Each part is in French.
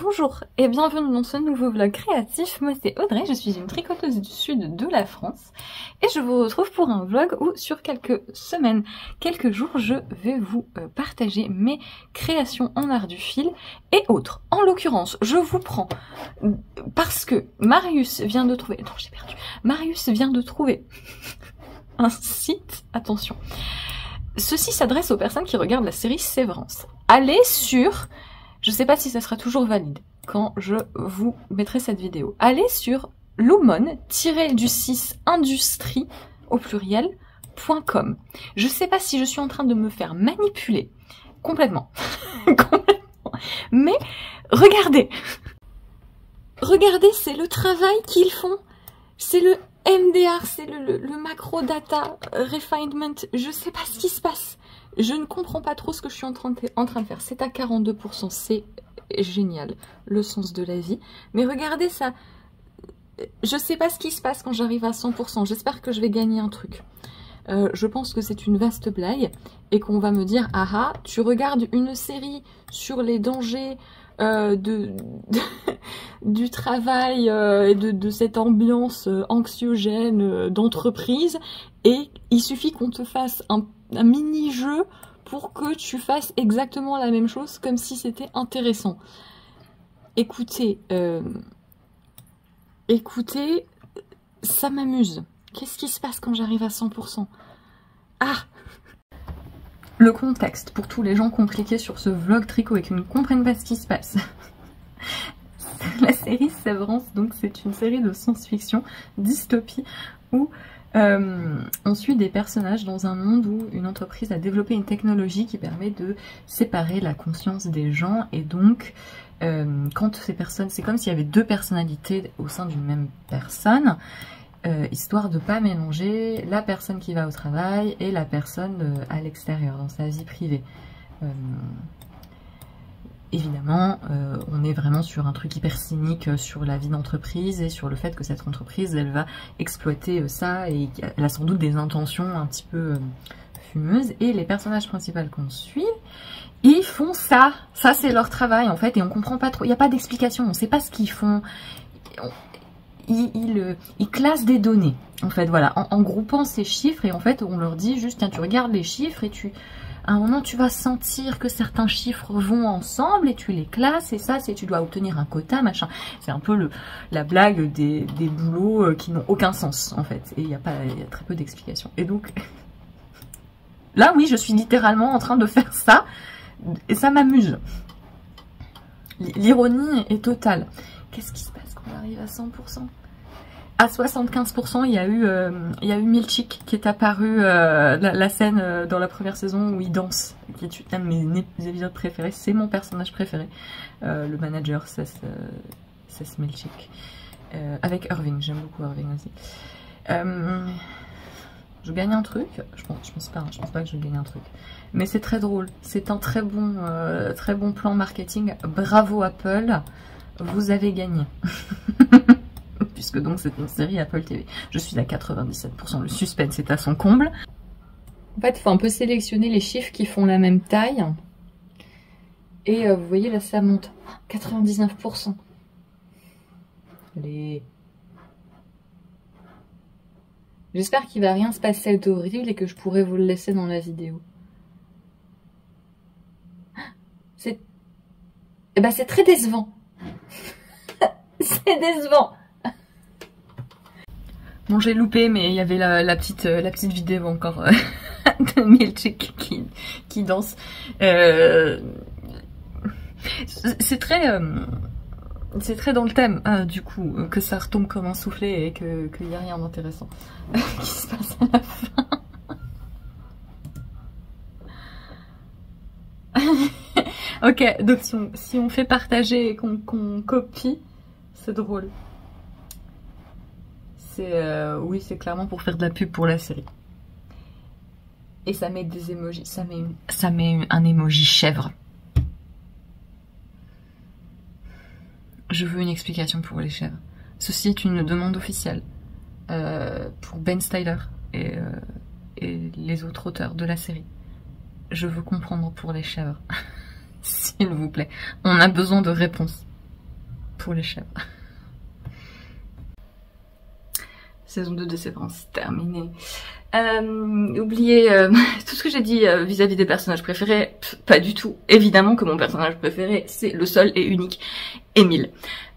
Bonjour et bienvenue dans ce nouveau vlog créatif. Moi c'est Audrey, je suis une tricoteuse du sud de la France et je vous retrouve pour un vlog où sur quelques semaines, quelques jours, je vais vous partager mes créations en art du fil et autres. En l'occurrence, je vous prends parce que Marius vient de trouver... Non, j'ai perdu. Marius vient de trouver un site, attention. Ceci s'adresse aux personnes qui regardent la série Sévrance. Allez sur... Je sais pas si ça sera toujours valide quand je vous mettrai cette vidéo. Allez sur lumon-du6 industrie au pluriel.com. Je sais pas si je suis en train de me faire manipuler complètement. Complètement. Mais regardez. Regardez, c'est le travail qu'ils font. C'est le MDR, c'est le macro data refinement. Je sais pas ce qui se passe. Je ne comprends pas trop ce que je suis en train de faire. C'est à 42%, c'est génial, le sens de la vie. Mais regardez ça, je sais pas ce qui se passe quand j'arrive à 100%. J'espère que je vais gagner un truc. Je pense que c'est une vaste blague et qu'on va me dire, ah ah, tu regardes une série sur les dangers du travail et de cette ambiance anxiogène d'entreprise et il suffit qu'on te fasse un mini-jeu pour que tu fasses exactement la même chose comme si c'était intéressant. Écoutez, écoutez, ça m'amuse. Qu'est-ce qui se passe quand j'arrive à 100%? Ah! Le contexte, pour tous les gens qui ont cliqué sur ce vlog tricot et qui ne comprennent pas ce qui se passe. La série Sévrance, donc c'est une série de science-fiction, dystopie, où on suit des personnages dans un monde où une entreprise a développé une technologie qui permet de séparer la conscience des gens et donc quand ces personnes, c'est comme s'il y avait deux personnalités au sein d'une même personne, histoire de pas mélanger la personne qui va au travail et la personne à l'extérieur, dans sa vie privée. Évidemment, on est vraiment sur un truc hyper cynique sur la vie d'entreprise et sur le fait que cette entreprise, elle va exploiter ça et elle a sans doute des intentions un petit peu fumeuses. Et les personnages principaux qu'on suit, ils font ça. Ça, c'est leur travail en fait et on comprend pas trop. Il n'y a pas d'explication, on sait pas ce qu'ils font. Ils classent des données en fait, voilà, en groupant ces chiffres et en fait on leur dit juste, tiens, tu regardes les chiffres et à un moment, tu vas sentir que certains chiffres vont ensemble et tu les classes et ça, c'est tu dois obtenir un quota, machin. C'est un peu la blague des boulots qui n'ont aucun sens, en fait. Et il y a très peu d'explications. Et donc, là, oui, je suis littéralement en train de faire ça et ça m'amuse. L'ironie est totale. Qu'est-ce qui se passe quand on arrive à 100%? À 75%, il y a eu Milchik qui est apparu, la scène dans la première saison où il danse, qui est un de mes épisodes préférés, c'est mon personnage préféré, le manager, Seth Milchik, avec Irving, j'aime beaucoup Irving aussi. Je gagne un truc, je pense pas que je gagne un truc, mais c'est très drôle, c'est un très bon plan marketing, bravo Apple, vous avez gagné. Puisque donc c'est une série Apple TV. Je suis à 97%, le suspense est à son comble. En fait, il faut un peu sélectionner les chiffres qui font la même taille. Et vous voyez, là, ça monte. 99%. J'espère qu'il va rien se passer d'horrible et que je pourrai vous le laisser dans la vidéo. C'est... Eh ben, c'est très décevant. C'est décevant. Bon, j'ai loupé, mais il y avait la petite vidéo encore de Milchik qui danse. C'est très dans le thème, du coup, que ça retombe comme un soufflet et qu'il n'y a rien d'intéressant qui se passe à la fin. Ok, donc si on fait partager et qu'on copie, c'est drôle. Oui, c'est clairement pour faire de la pub pour la série. Et ça met des emojis, ça met un emoji chèvre. Je veux une explication pour les chèvres. Ceci est une demande officielle pour Ben Styler et les autres auteurs de la série. Je veux comprendre pour les chèvres. S'il vous plaît, on a besoin de réponses. pour les chèvres. Saison 2 de Sévrance terminée. Oubliez tout ce que j'ai dit vis-à-vis des personnages préférés. Pas du tout. Évidemment que mon personnage préféré, c'est le seul et unique Émile.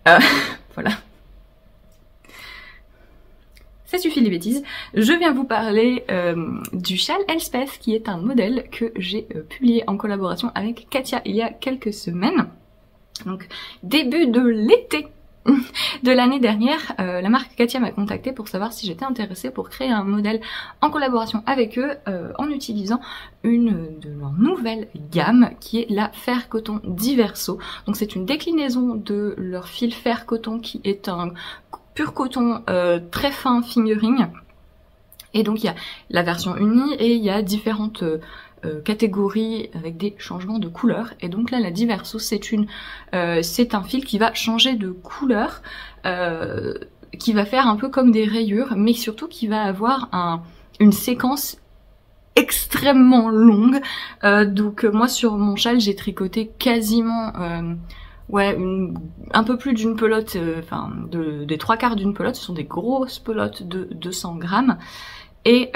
Voilà. Ça suffit les bêtises. Je viens vous parler du châle Elspeth, qui est un modèle que j'ai publié en collaboration avec Katia il y a quelques semaines. Donc début de l'été de l'année dernière, la marque Katia m'a contactée pour savoir si j'étais intéressée pour créer un modèle en collaboration avec eux en utilisant une de leurs nouvelles gammes qui est la Fer Coton Diverso. Donc c'est une déclinaison de leur fil Fer Coton qui est un pur coton très fin fingering. Et donc il y a la version unie et il y a différentes catégories avec des changements de couleur. Et donc là la Diverso c'est un fil qui va changer de couleur, qui va faire un peu comme des rayures, mais surtout qui va avoir une séquence extrêmement longue. Donc moi sur mon châle j'ai tricoté quasiment ouais, un peu plus d'une pelote, enfin des 3/4 d'une pelote. Ce sont des grosses pelotes de 200 grammes. Et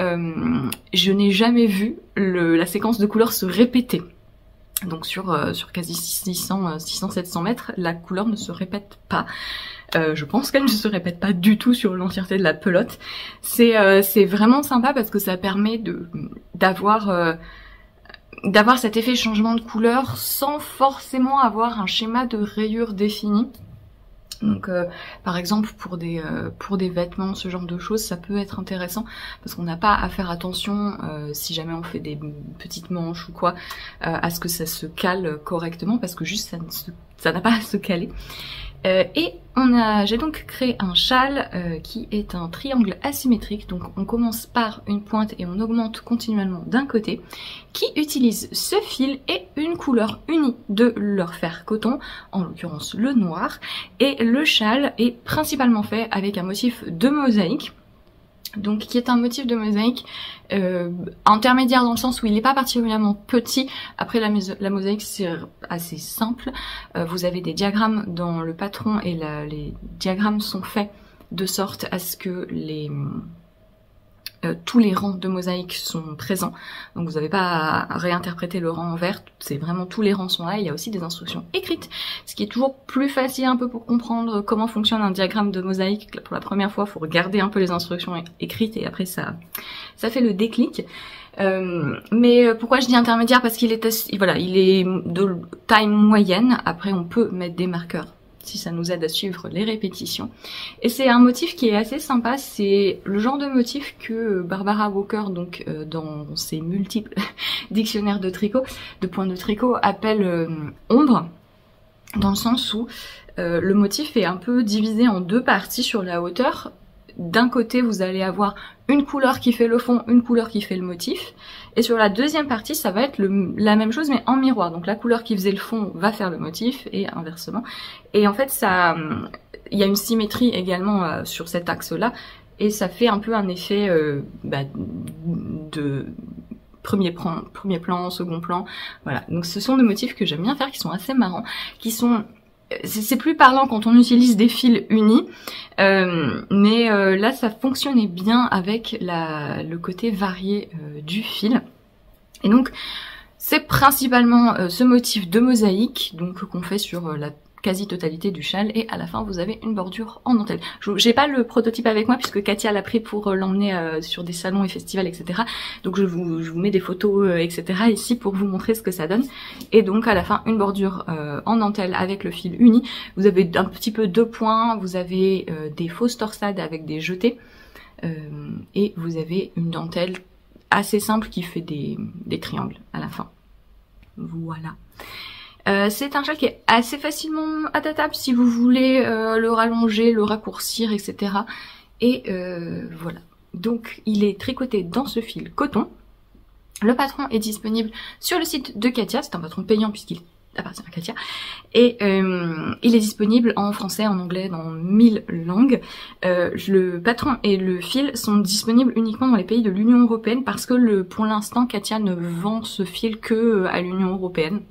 je n'ai jamais vu la séquence de couleurs se répéter. Donc sur quasi 600-700 mètres, la couleur ne se répète pas. Je pense qu'elle ne se répète pas du tout sur l'entièreté de la pelote. C'est vraiment sympa parce que ça permet d'avoir cet effet changement de couleur sans forcément avoir un schéma de rayures défini. Donc par exemple pour des vêtements, ce genre de choses, ça peut être intéressant parce qu'on n'a pas à faire attention si jamais on fait des petites manches ou quoi à ce que ça se cale correctement, parce que juste ça n'a pas à se caler. Et j'ai donc créé un châle qui est un triangle asymétrique. Donc on commence par une pointe et on augmente continuellement d'un côté, qui utilise ce fil et une couleur unie de leur Fer Coton, en l'occurrence le noir. Et le châle est principalement fait avec un motif de mosaïque. Donc qui est un motif de mosaïque intermédiaire dans le sens où il n'est pas particulièrement petit. Après la mosaïque c'est assez simple. Vous avez des diagrammes dans le patron et les diagrammes sont faits de sorte à ce que tous les rangs de mosaïque sont présents. Donc vous n'avez pas à réinterpréter le rang en vert, c'est vraiment tous les rangs sont là. Il y a aussi des instructions écrites, ce qui est toujours plus facile un peu pour comprendre comment fonctionne un diagramme de mosaïque. Pour la première fois, il faut regarder un peu les instructions écrites et après ça fait le déclic. Mais pourquoi je dis intermédiaire? Parce qu'il est il est de taille moyenne. Après on peut mettre des marqueurs si ça nous aide à suivre les répétitions. Et c'est un motif qui est assez sympa, c'est le genre de motif que Barbara Walker, donc dans ses multiples dictionnaires de tricot, de points de tricot, appelle ombre, dans le sens où le motif est un peu divisé en deux parties sur la hauteur. D'un côté, vous allez avoir une couleur qui fait le fond, une couleur qui fait le motif. Et sur la deuxième partie, ça va être la même chose, mais en miroir. Donc la couleur qui faisait le fond va faire le motif, et inversement. Et en fait, il y a une symétrie également sur cet axe-là. Et ça fait un peu un effet de premier plan, second plan. Voilà. Donc ce sont des motifs que j'aime bien faire, qui sont assez marrants, qui sont... C'est plus parlant quand on utilise des fils unis, mais là ça fonctionnait bien avec le côté varié du fil. Et donc c'est principalement ce motif de mosaïque donc qu'on fait sur la quasi-totalité du châle, et à la fin vous avez une bordure en dentelle. J'ai pas le prototype avec moi puisque Katia l'a pris pour l'emmener sur des salons et festivals, etc. Donc je vous mets des photos, etc. ici pour vous montrer ce que ça donne. Et donc à la fin une bordure en dentelle avec le fil uni. Vous avez un petit peu de points, vous avez des fausses torsades avec des jetés, et vous avez une dentelle assez simple qui fait des triangles à la fin. Voilà. C'est un châle qui est assez facilement adaptable si vous voulez le rallonger, le raccourcir, etc. Et voilà. Donc il est tricoté dans ce fil coton. Le patron est disponible sur le site de Katia. C'est un patron payant puisqu'il appartient à Katia. Et il est disponible en français, en anglais, dans 1000 langues. Le patron et le fil sont disponibles uniquement dans les pays de l'Union Européenne parce que pour l'instant Katia ne vend ce fil que à l'Union Européenne.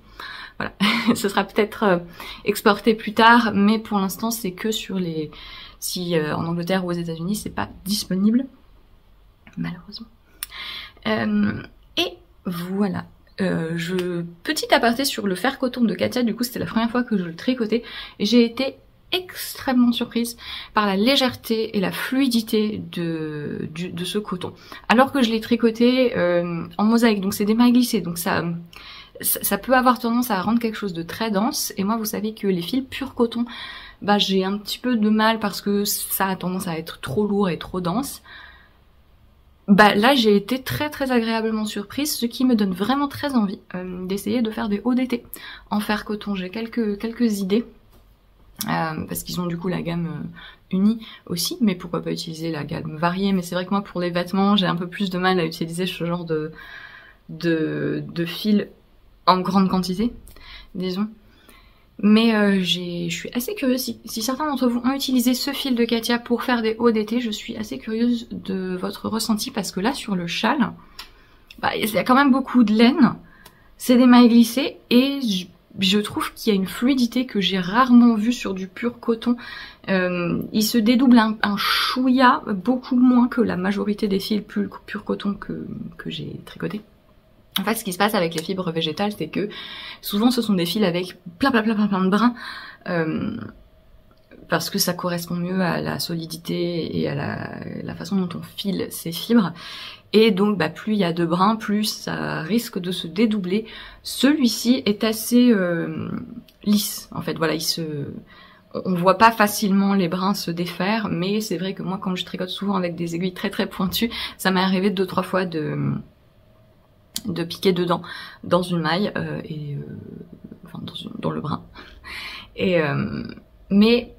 voilà, ce sera peut-être exporté plus tard, mais pour l'instant c'est que sur les... Si en Angleterre ou aux États-Unis c'est pas disponible, malheureusement. Et voilà. Petit aparté sur le fer coton de Katia, du coup c'était la première fois que je le tricotais, et j'ai été extrêmement surprise par la légèreté et la fluidité de ce coton. Alors que je l'ai tricoté en mosaïque, donc c'est des mailles glissées, donc ça peut avoir tendance à rendre quelque chose de très dense, et moi vous savez que les fils pur coton, bah j'ai un petit peu de mal parce que ça a tendance à être trop lourd et trop dense. Bah là j'ai été très très agréablement surprise, ce qui me donne vraiment très envie d'essayer de faire des hauts d'été en fer coton. J'ai quelques idées, parce qu'ils ont du coup la gamme unie aussi, mais pourquoi pas utiliser la gamme variée. Mais c'est vrai que moi pour les vêtements j'ai un peu plus de mal à utiliser ce genre de fil en grande quantité, disons. Mais je suis assez curieuse, si certains d'entre vous ont utilisé ce fil de Katia pour faire des hauts d'été, je suis assez curieuse de votre ressenti, parce que là sur le châle, bah, il y a quand même beaucoup de laine, c'est des mailles glissées, et je trouve qu'il y a une fluidité que j'ai rarement vue sur du pur coton. Il se dédouble un chouïa, beaucoup moins que la majorité des fils pur coton que j'ai tricotés. En fait, ce qui se passe avec les fibres végétales, c'est que souvent ce sont des fils avec plein de brins, parce que ça correspond mieux à la solidité et à la façon dont on file ces fibres. Et donc, bah, plus il y a de brins, plus ça risque de se dédoubler. Celui-ci est assez lisse, en fait. Voilà, on voit pas facilement les brins se défaire, mais c'est vrai que moi, quand je tricote souvent avec des aiguilles très pointues, ça m'est arrivé 2-3 fois de piquer dedans dans une maille enfin dans le brin, et mais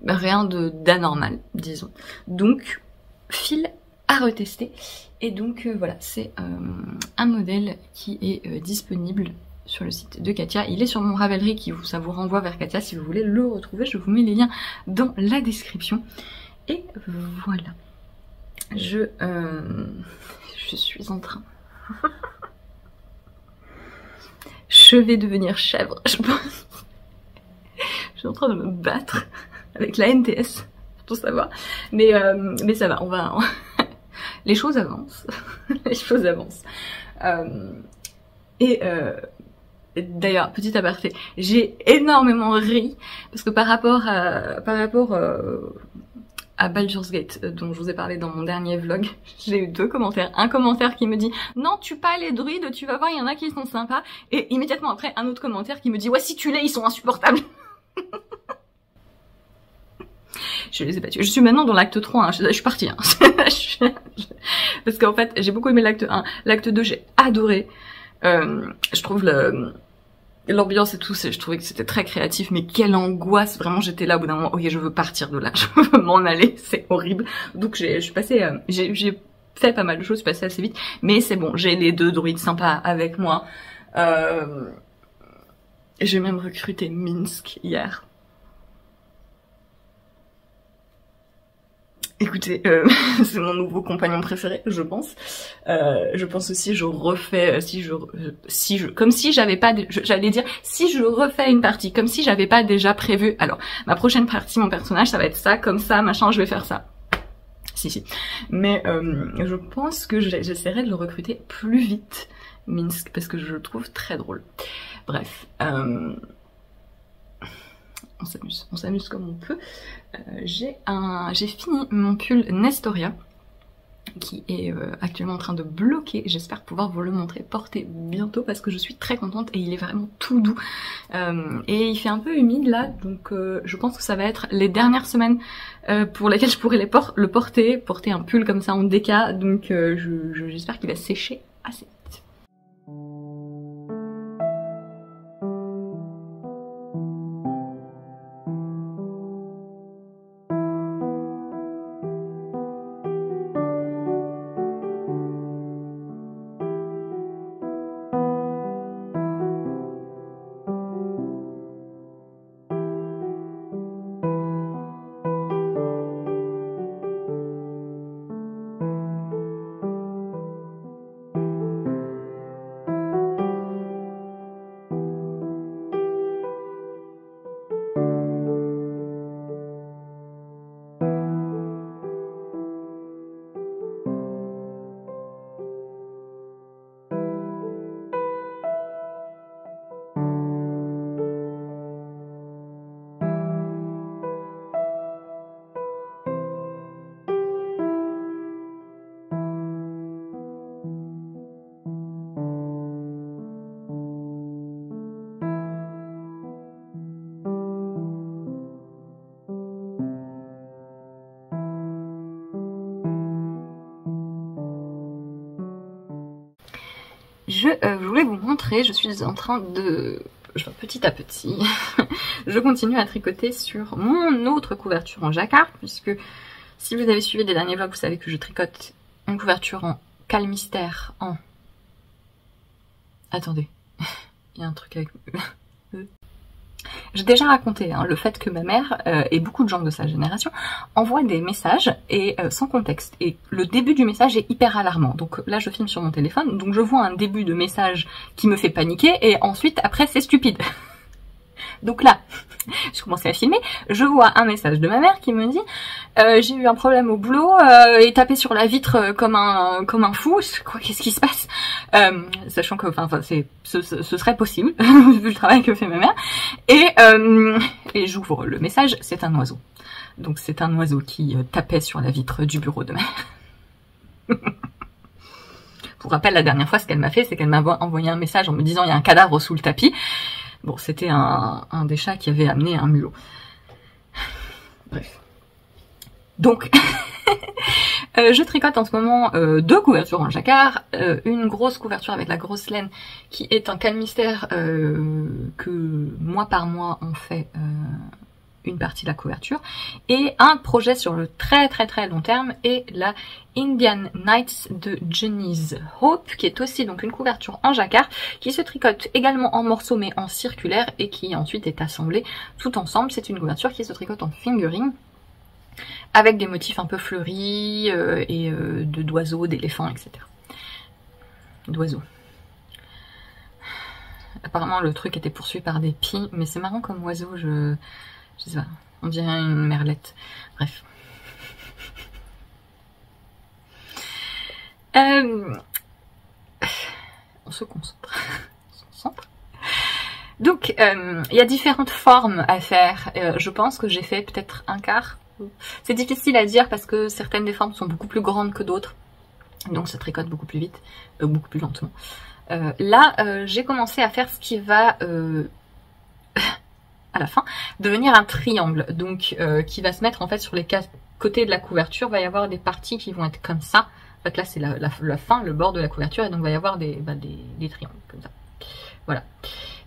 rien d'anormal, disons. Donc fil à retester, et donc voilà, c'est un modèle qui est disponible sur le site de Katia. Il est sur mon Ravelry, ça vous renvoie vers Katia si vous voulez le retrouver. Je vous mets les liens dans la description. Et voilà, je suis en train je vais devenir chèvre, je pense. Je suis en train de me battre avec la NTS, pour tout savoir. Mais ça va, les choses avancent. Les choses avancent. D'ailleurs, petit aparté, j'ai énormément ri, parce que par rapport à Baldur's Gate, dont je vous ai parlé dans mon dernier vlog, j'ai eu 2 commentaires. Un commentaire qui me dit « Non, tue pas les druides, tu vas voir, il y en a qui sont sympas. » Et immédiatement après, un autre commentaire qui me dit « Ouais, si tu l'es, ils sont insupportables. » Je les ai battus. Je suis maintenant dans l'acte 3, hein. Je suis partie. Hein. Parce qu'en fait, j'ai beaucoup aimé l'acte 1. L'acte 2, j'ai adoré. Je trouve l'ambiance et tout, je trouvais que c'était très créatif, mais quelle angoisse, vraiment j'étais là au bout d'un moment, ok je veux partir de là, je veux m'en aller, c'est horrible. Donc je suis passée, j'ai fait pas mal de choses, je suis passée assez vite, mais c'est bon, j'ai les 2 druides sympas avec moi. J'ai même recruté Minsk hier. Écoutez, c'est mon nouveau compagnon préféré, je pense. Je pense aussi, je refais, comme si j'avais pas, j'allais dire, si je refais une partie, comme si j'avais pas déjà prévu. Alors, ma prochaine partie, mon personnage, ça va être ça, comme ça, machin, je vais faire ça. Si. Mais je pense que j'essaierai de le recruter plus vite, Minsk, parce que je le trouve très drôle. Bref. On s'amuse comme on peut. J'ai fini mon pull Nestoria, qui est actuellement en train de bloquer. J'espère pouvoir vous le montrer porté bientôt, parce que je suis très contente et il est vraiment tout doux. Et il fait un peu humide là, donc je pense que ça va être les dernières semaines pour lesquelles je pourrai le porter un pull comme ça en déca, donc j'espère qu'il va sécher assez vite. je voulais vous montrer, je suis en train de... petit à petit, je continue à tricoter sur mon autre couverture en jacquard, puisque si vous avez suivi les derniers vlogs, vous savez que je tricote une couverture en calmystère en... Attendez, il y a un truc avec... J'ai déjà raconté hein, le fait que ma mère et beaucoup de gens de sa génération envoient des messages et sans contexte. Et le début du message est hyper alarmant. Donc là, je filme sur mon téléphone, donc je vois un début de message qui me fait paniquer et ensuite, après, c'est stupide. Donc là, je commençais à filmer, je vois un message de ma mère qui me dit j'ai eu un problème au boulot et tapé sur la vitre comme un fou. Quoi, qu'est-ce qui se passe? Sachant que ce serait possible vu le travail que fait ma mère. Et j'ouvre le message, c'est un oiseau. Donc c'est un oiseau qui tapait sur la vitre du bureau de ma mère. Pour rappel, la dernière fois, ce qu'elle m'a fait, c'est qu'elle m'a envoyé un message en me disant il y a un cadavre sous le tapis. Bon, c'était un des chats qui avait amené un mulot. Bref. Donc, je tricote en ce moment deux couvertures en jacquard. Une grosse couverture avec la grosse laine qui est un calmystère que mois par mois on fait une partie de la couverture. Et un projet sur le très long terme est la Indian Nights de Jenny's Hope, qui est aussi donc une couverture en jacquard, qui se tricote également en morceaux mais en circulaire et qui ensuite est assemblée tout ensemble. C'est une couverture qui se tricote en fingering, avec des motifs un peu fleuris et d'oiseaux, d'éléphants, etc. D'oiseaux. Apparemment le truc était poursuivi par des pies, mais c'est marrant comme oiseau, je sais pas, on dirait une merlette. Bref. On se concentre. On se concentre. Donc, il y a différentes formes à faire. Je pense que j'ai fait peut-être un quart. C'est difficile à dire parce que certaines des formes sont beaucoup plus grandes que d'autres. Donc ça tricote beaucoup plus vite, beaucoup plus lentement. Là, j'ai commencé à faire ce qui va... à la fin, devenir un triangle, donc qui va se mettre en fait sur les côtés de la couverture. Il va y avoir des parties qui vont être comme ça. En fait là c'est la fin, le bord de la couverture, et donc il va y avoir des triangles comme ça. Voilà.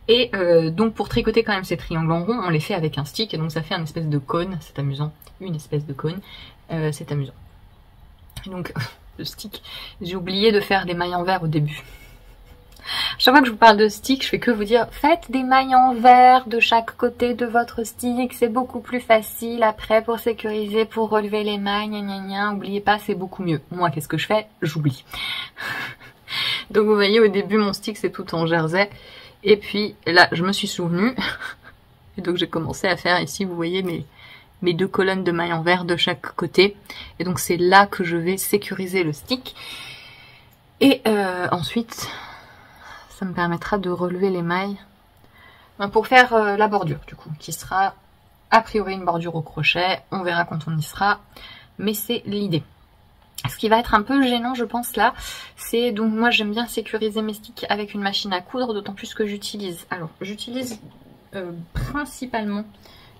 Et donc pour tricoter quand même ces triangles en rond, on les fait avec un stick, et donc ça fait une espèce de cône, c'est amusant. Une espèce de cône, c'est amusant. Et donc le stick, j'ai oublié de faire des mailles en verre au début. Chaque fois que je vous parle de stick, je fais que vous dire faites des mailles en verre de chaque côté de votre stick, c'est beaucoup plus facile après pour sécuriser, pour relever les mailles, gna gna gna. Oubliez pas, c'est beaucoup mieux. Moi, qu'est-ce que je fais? J'oublie. Donc vous voyez, au début mon stick c'est tout en jersey, et puis là je me suis souvenue, et donc j'ai commencé à faire ici, vous voyez mes deux colonnes de mailles en verre de chaque côté, et donc c'est là que je vais sécuriser le stick, et ensuite... ça me permettra de relever les mailles pour faire la bordure du coup, qui sera a priori une bordure au crochet, on verra quand on y sera, mais c'est l'idée. Ce qui va être un peu gênant je pense là, c'est donc moi j'aime bien sécuriser mes sticks avec une machine à coudre, d'autant plus que j'utilise principalement,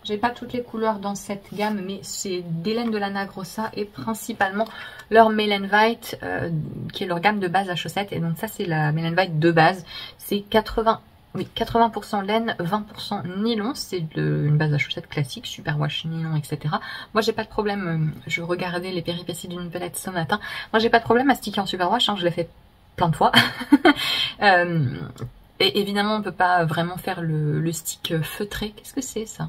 j'ai pas toutes les couleurs dans cette gamme, mais c'est des laines de Lana Grossa et principalement leur Mellen White, qui est leur gamme de base à chaussettes. Et donc ça c'est la Mellen White de base, c'est 80% laine, 20% nylon, c'est une base à chaussettes classique, super wash nylon, etc. Moi j'ai pas de problème, je regardais les péripéties d'une pelette ce matin, moi j'ai pas de problème à sticker en super wash, hein, je l'ai fait plein de fois. Et évidemment on peut pas vraiment faire le stick feutré, qu'est-ce que c'est ça?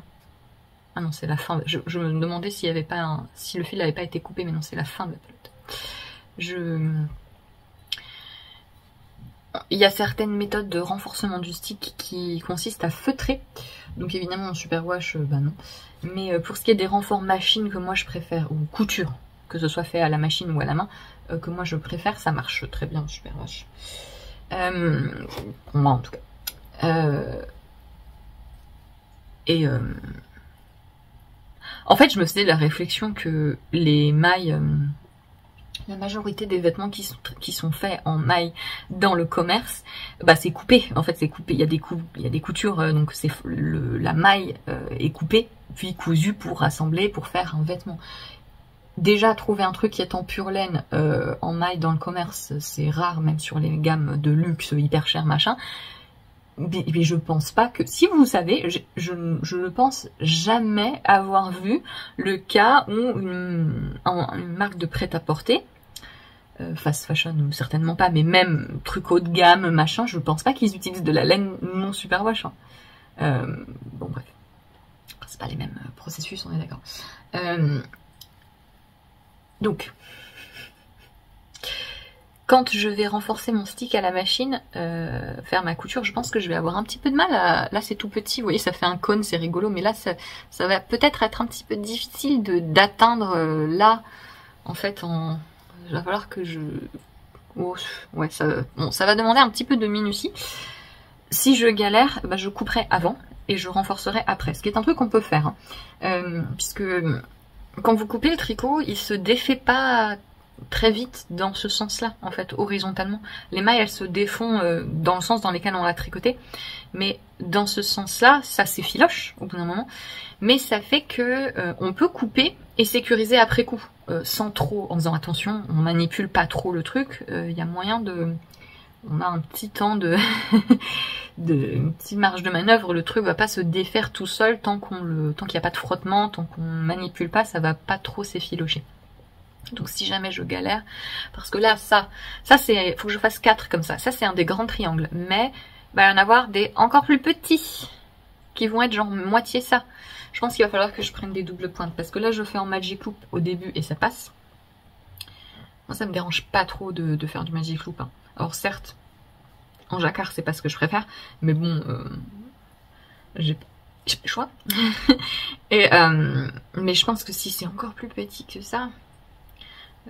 Ah non, c'est la fin. Je me demandais s'il y avait pas si le fil n'avait pas été coupé, mais non, c'est la fin de la pelote. Il y a certaines méthodes de renforcement du stick qui consistent à feutrer. Donc évidemment en superwash, bah non. Mais pour ce qui est des renforts machine que moi je préfère, ou couture, que ce soit fait à la machine ou à la main, que moi je préfère, ça marche très bien en superwash. Pour moi en tout cas. En fait, je me faisais la réflexion que les mailles, la majorité des vêtements qui sont faits en mailles dans le commerce, bah c'est coupé. En fait, c'est coupé. Il y a des coutures, donc la maille est coupée, puis cousue pour assembler, pour faire un vêtement. déjà trouver un truc qui est en pure laine en maille dans le commerce, c'est rare, même sur les gammes de luxe hyper cher machin. Mais je pense pas que, si vous savez, je ne pense jamais avoir vu le cas où une marque de prêt-à-porter, fast fashion ou certainement pas, mais même truc haut de gamme machin, je pense pas qu'ils utilisent de la laine non superwash. Bon bref, c'est pas les mêmes processus, on est d'accord. Donc, quand je vais renforcer mon stick à la machine, faire ma couture, je pense que je vais avoir un petit peu de mal à... Là c'est tout petit, vous voyez, ça fait un cône, c'est rigolo, mais là ça va peut-être être un petit peu difficile d'atteindre là, en fait, il va falloir que je... Oh, ouais, ça va demander un petit peu de minutie. Si je galère, bah, je couperai avant et je renforcerai après, ce qui est un truc qu'on peut faire, hein. Puisque quand vous coupez le tricot, il se défait pas très vite dans ce sens-là, en fait, horizontalement. Les mailles, elles se défont dans le sens dans lequel on l'a tricoté, mais dans ce sens-là, ça s'effiloche au bout d'un moment, mais ça fait que on peut couper et sécuriser après coup, sans trop, en faisant attention, on manipule pas trop le truc, il y a moyen de... On a un petit temps de... une petite marge de manœuvre, le truc va pas se défaire tout seul tant qu'il n'y a pas de frottement, tant qu'on manipule pas, ça va pas trop s'effilocher. Donc si jamais je galère, parce que là, ça c'est, faut que je fasse 4 comme ça c'est un des grands triangles, mais il va y en avoir des encore plus petits, qui vont être genre moitié ça. Je pense qu'il va falloir que je prenne des doubles pointes, parce que là je fais en magic loop au début et ça passe. Moi ça me dérange pas trop de faire du magic loop, hein. Alors certes, en jacquard c'est pas ce que je préfère, mais bon, j'ai pas le choix. Et, mais je pense que si c'est encore plus petit que ça,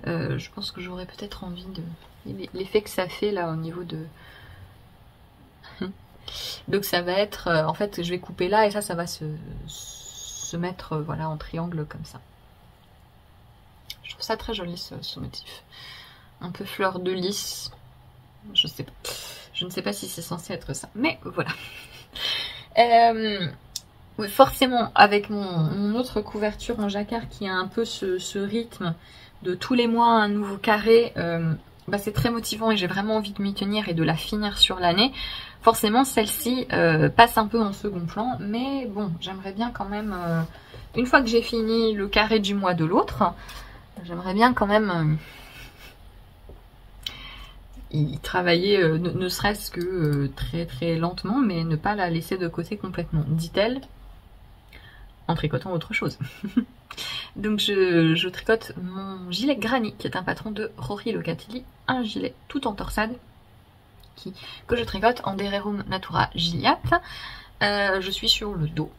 je pense que j'aurais peut-être envie de... L'effet que ça fait là au niveau de... Donc ça va être... en fait, je vais couper là et ça va se mettre voilà, en triangle comme ça. Je trouve ça très joli ce motif. Un peu fleur de lys. Je sais pas. Je ne sais pas si c'est censé être ça. Mais voilà. Oui, forcément, avec mon autre couverture en jacquard qui a un peu ce rythme de tous les mois un nouveau carré, bah c'est très motivant et j'ai vraiment envie de m'y tenir et de la finir sur l'année. Forcément, celle-ci passe un peu en second plan, mais bon, j'aimerais bien quand même, une fois que j'ai fini le carré du mois de l'autre, j'aimerais bien quand même y travailler, ne serait-ce que très très lentement, mais ne pas la laisser de côté complètement, dit-elle, en tricotant autre chose. Donc je tricote mon gilet Granny, qui est un patron de Rory Locatelli, un gilet tout en torsade, que je tricote en Dererum Natura Gilliatt. Je suis sur le dos.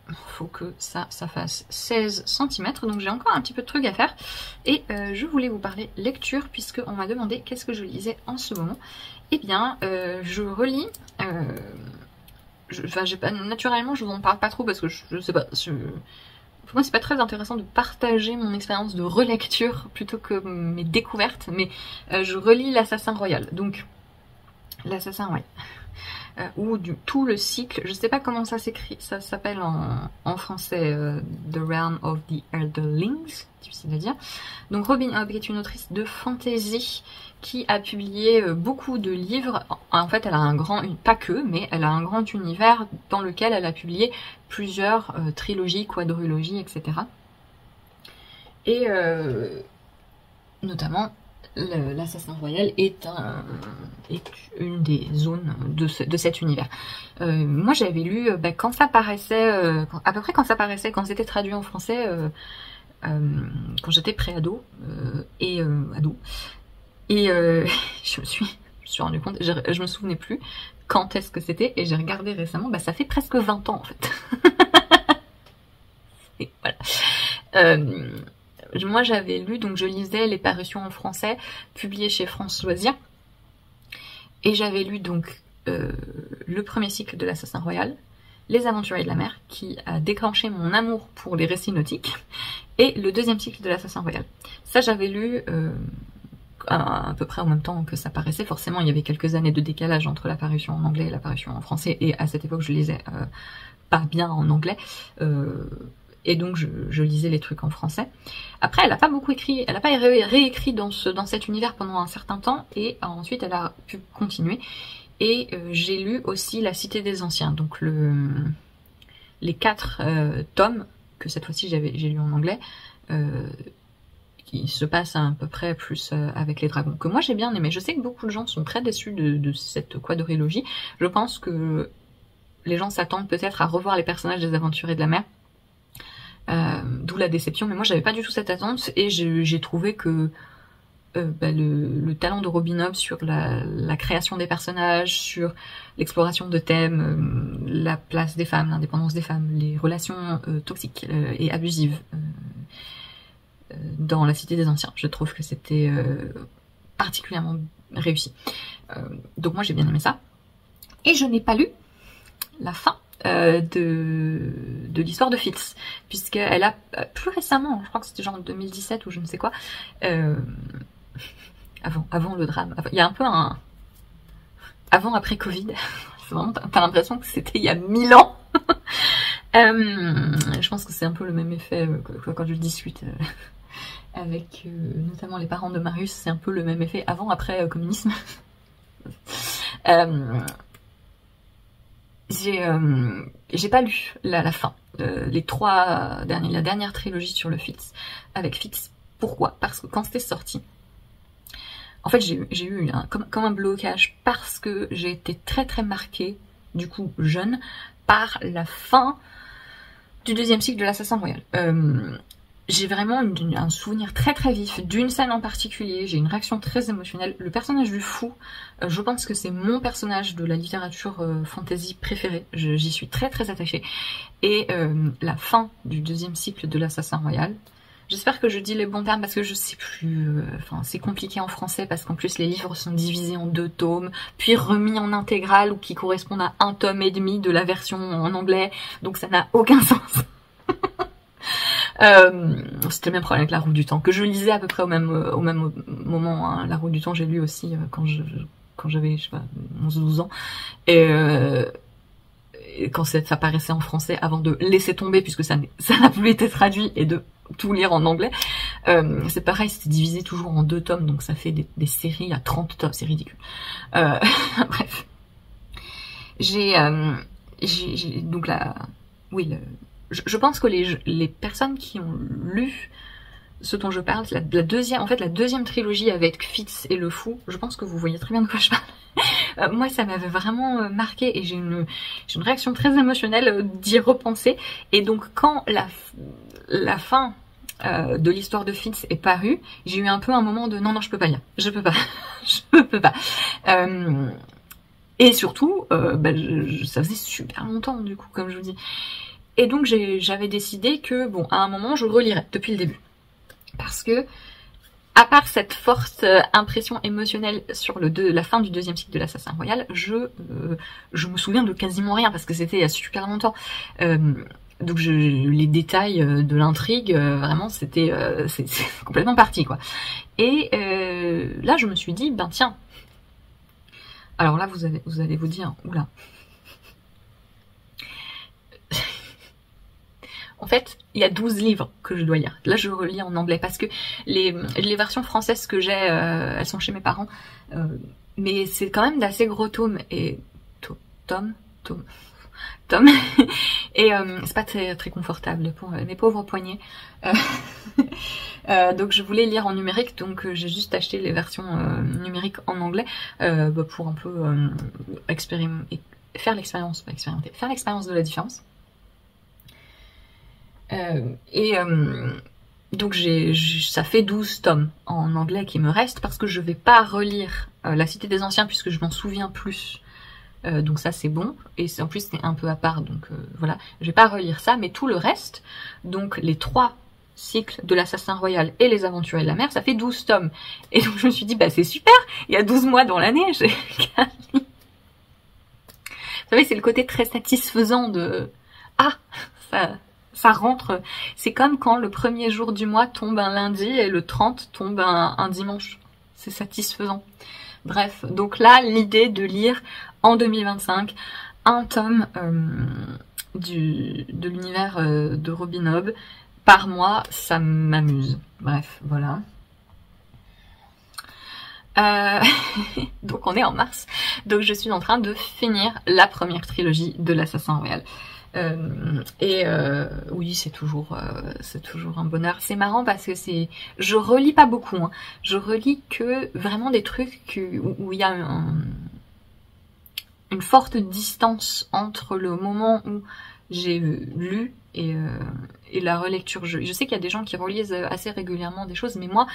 Il faut que ça fasse 16 cm, donc j'ai encore un petit peu de trucs à faire. Et je voulais vous parler lecture, puisque on m'a demandé qu'est-ce que je lisais en ce moment. Eh bien, je relis... naturellement, je vous en parle pas trop, parce que je sais pas... Pour moi, c'est pas très intéressant de partager mon expérience de relecture plutôt que mes découvertes, mais je relis l'Assassin Royal. Donc, l'Assassin Royal. Ou tout le cycle, je sais pas comment ça s'écrit, ça s'appelle en français The Realm of the Elderlings, difficile à dire. Donc Robin Hobb est une autrice de fantasy qui a publié beaucoup de livres. En fait, elle a un grand, pas que, mais elle a un grand univers dans lequel elle a publié plusieurs trilogies, quadrilogies, etc. Et notamment, l'Assassin Royal est une des zones de cet univers. Moi j'avais lu quand ça paraissait, à peu près quand ça paraissait, quand c'était traduit en français, quand j'étais pré-ado et ado. Et je me suis rendu compte, je me souvenais plus quand est-ce que c'était, et j'ai regardé récemment, ça fait presque 20 ans en fait. Et voilà. Moi j'avais lu, donc je lisais les parutions en français publiées chez France Loisirs, et j'avais lu donc le premier cycle de l'Assassin Royal, Les Aventuriers de la Mer, qui a déclenché mon amour pour les récits nautiques, et le deuxième cycle de l'Assassin Royal. Ça j'avais lu à peu près en même temps que ça paraissait. Forcément il y avait quelques années de décalage entre la parution en anglais et la parution en français, et à cette époque je lisais pas bien en anglais. Et donc je lisais les trucs en français. Après, elle n'a pas beaucoup écrit, elle n'a pas réécrit dans cet univers pendant un certain temps, et ensuite elle a pu continuer. Et j'ai lu aussi La Cité des Anciens, donc les 4 tomes, que cette fois-ci j'ai lu en anglais, qui se passent à peu près plus avec les dragons, que moi j'ai bien aimé. Je sais que beaucoup de gens sont très déçus de cette quadrilogie. Je pense que les gens s'attendent peut-être à revoir les personnages des Aventuriers de la Mer, d'où la déception, mais moi j'avais pas du tout cette attente, et j'ai trouvé que le talent de Robin Hobb sur la création des personnages, sur l'exploration de thèmes, la place des femmes, l'indépendance des femmes, les relations toxiques et abusives dans La Cité des Anciens, je trouve que c'était particulièrement réussi. Donc moi j'ai bien aimé ça, et je n'ai pas lu la fin de l'histoire de Fitz, puisqu'elle a plus récemment, je crois que c'était genre en 2017 ou je ne sais quoi, avant le drame, il y a un peu un avant-après Covid, c'est vraiment, t'as l'impression que c'était il y a 1000 ans. Je pense que c'est un peu le même effet quand je discute avec notamment les parents de Marius, c'est un peu le même effet avant-après communisme. J'ai pas lu la fin, la dernière trilogie sur le Fitz, avec Fitz. Pourquoi? Parce que quand c'était sorti, en fait j'ai eu comme un blocage, parce que j'ai été très très marquée, du coup jeune, par la fin du 2e cycle de l'Assassin Royal. J'ai vraiment un souvenir très très vif d'une scène en particulier, j'ai une réaction très émotionnelle. Le personnage du fou, je pense que c'est mon personnage de la littérature fantasy préférée, j'y suis très très attachée. Et la fin du 2e cycle de l'Assassin Royal, j'espère que je dis les bons termes parce que je sais plus, enfin c'est compliqué en français parce qu'en plus les livres sont divisés en 2 tomes, puis remis en intégrale ou qui correspondent à 1 tome et demi de la version en anglais, donc ça n'a aucun sens. C'était le même problème avec La Roue du Temps, que je lisais à peu près au même moment, hein. La Roue du Temps j'ai lu aussi quand j'avais, je sais pas, 11-12 ans, et quand ça apparaissait en français, avant de laisser tomber puisque ça n'a plus été traduit, et de tout lire en anglais, c'est pareil, c'était divisé toujours en 2 tomes, donc ça fait des séries à 30 tomes, c'est ridicule. Bref, donc je pense que les personnes qui ont lu ce dont je parle, la deuxième trilogie avec Fitz et le Fou, je pense que vous voyez très bien de quoi je parle. Moi ça m'avait vraiment marqué, et j'ai une réaction très émotionnelle d'y repenser. Et donc quand la fin de l'histoire de Fitz est parue, j'ai eu un peu un moment de non je peux pas lire, je peux pas, je peux pas. Et surtout, ça faisait super longtemps du coup, comme je vous dis. Et donc j'avais décidé que bon, à un moment je relirais depuis le début, parce que à part cette forte impression émotionnelle sur la fin du 2e cycle de l'Assassin Royal, je me souviens de quasiment rien parce que c'était il y a super longtemps. Donc les détails de l'intrigue, vraiment c'est complètement parti quoi. Et là je me suis dit ben tiens. Alors là vous allez vous dire oula. En fait, il y a 12 livres que je dois lire. Là, je relis en anglais parce que les versions françaises que j'ai, elles sont chez mes parents. Mais c'est quand même d'assez gros tomes et tomes. Et c'est pas très très confortable pour mes pauvres poignets. Donc je voulais lire en numérique, donc j'ai juste acheté les versions numériques en anglais pour un peu faire l'expérience de la différence. Donc ça fait 12 tomes en anglais qui me restent, parce que je vais pas relire La Cité des Anciens puisque je m'en souviens plus, donc ça c'est bon, et en plus c'est un peu à part, donc voilà, je vais pas relire ça, mais tout le reste, donc les 3 cycles de l'Assassin Royal et les Aventuriers de la Mer, ça fait 12 tomes, et donc je me suis dit bah c'est super, il y a 12 mois dans l'année, j'ai qu'à lire. Vous savez, c'est le côté très satisfaisant de ça rentre, c'est comme quand le 1er jour du mois tombe un lundi et le 30 tombe un dimanche. C'est satisfaisant. Bref, donc là, l'idée de lire en 2025 un tome de l'univers de Robin Hobb par mois, ça m'amuse. Bref, voilà. Donc on est en mars, donc je suis en train de finir la première trilogie de l'Assassin Royal. Oui, c'est toujours un bonheur. C'est marrant parce que je relis pas beaucoup, hein. Je relis que vraiment des trucs où il y a une forte distance entre le moment où j'ai lu et la relecture. Je sais qu'il y a des gens qui relisent assez régulièrement des choses, mais moi,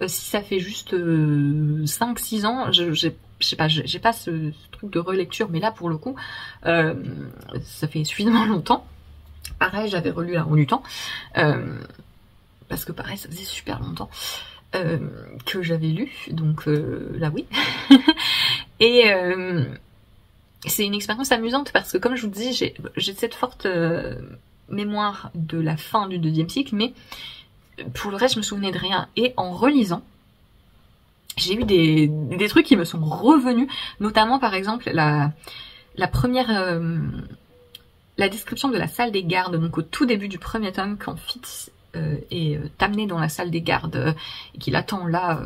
si ça fait juste 5-6 ans, je sais pas, j'ai pas ce truc de relecture, mais là, pour le coup, ça fait suffisamment longtemps. Pareil, j'avais relu La Roue du Temps, parce que pareil, ça faisait super longtemps que j'avais lu, donc là, oui. Et c'est une expérience amusante, parce que comme je vous dis, j'ai cette forte mémoire de la fin du 2e cycle, mais pour le reste, je me souvenais de rien. Et en relisant, j'ai eu des trucs qui me sont revenus, notamment par exemple la première, la description de la salle des gardes, donc au tout début du premier tome, quand Fitz est amené dans la salle des gardes et qu'il attend là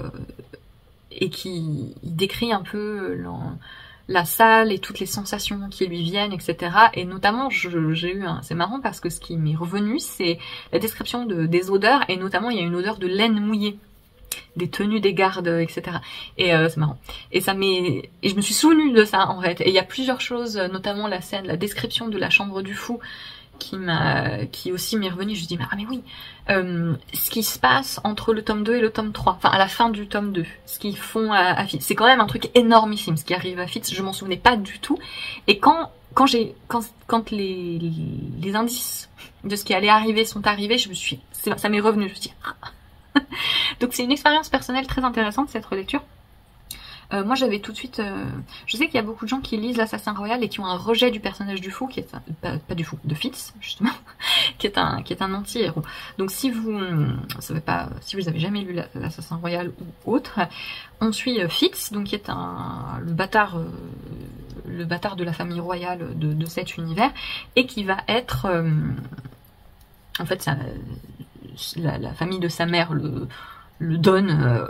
et qui décrit un peu la salle et toutes les sensations qui lui viennent, etc. Et notamment, j'ai eu c'est marrant parce que ce qui m'est revenu, c'est la description des odeurs, et notamment il y a une odeur de laine mouillée, des tenues des gardes, etc. Et c'est marrant. Et je me suis souvenue de ça, en fait. Et il y a plusieurs choses, notamment la description de la chambre du fou, qui aussi m'est revenue. Je me dis, ah mais oui, ce qui se passe entre le tome 2 et le tome 3, enfin à la fin du tome 2, ce qu'ils font à Fitz, c'est quand même un truc énormissime, ce qui arrive à Fitz, je m'en souvenais pas du tout. Et quand les indices de ce qui allait arriver sont arrivés, ça m'est revenu, je me suis dit, ah. Donc c'est une expérience personnelle très intéressante, cette relecture. Moi j'avais tout de suite, je sais qu'il y a beaucoup de gens qui lisent l'Assassin Royal et qui ont un rejet du personnage du fou, qui est pas du fou, de Fitz justement, qui est un anti-héros. Donc si vous si vous avez jamais lu l'Assassin Royal ou autre, on suit Fitz, donc qui est le bâtard de la famille royale de cet univers, et qui va être en fait la famille de sa mère le donne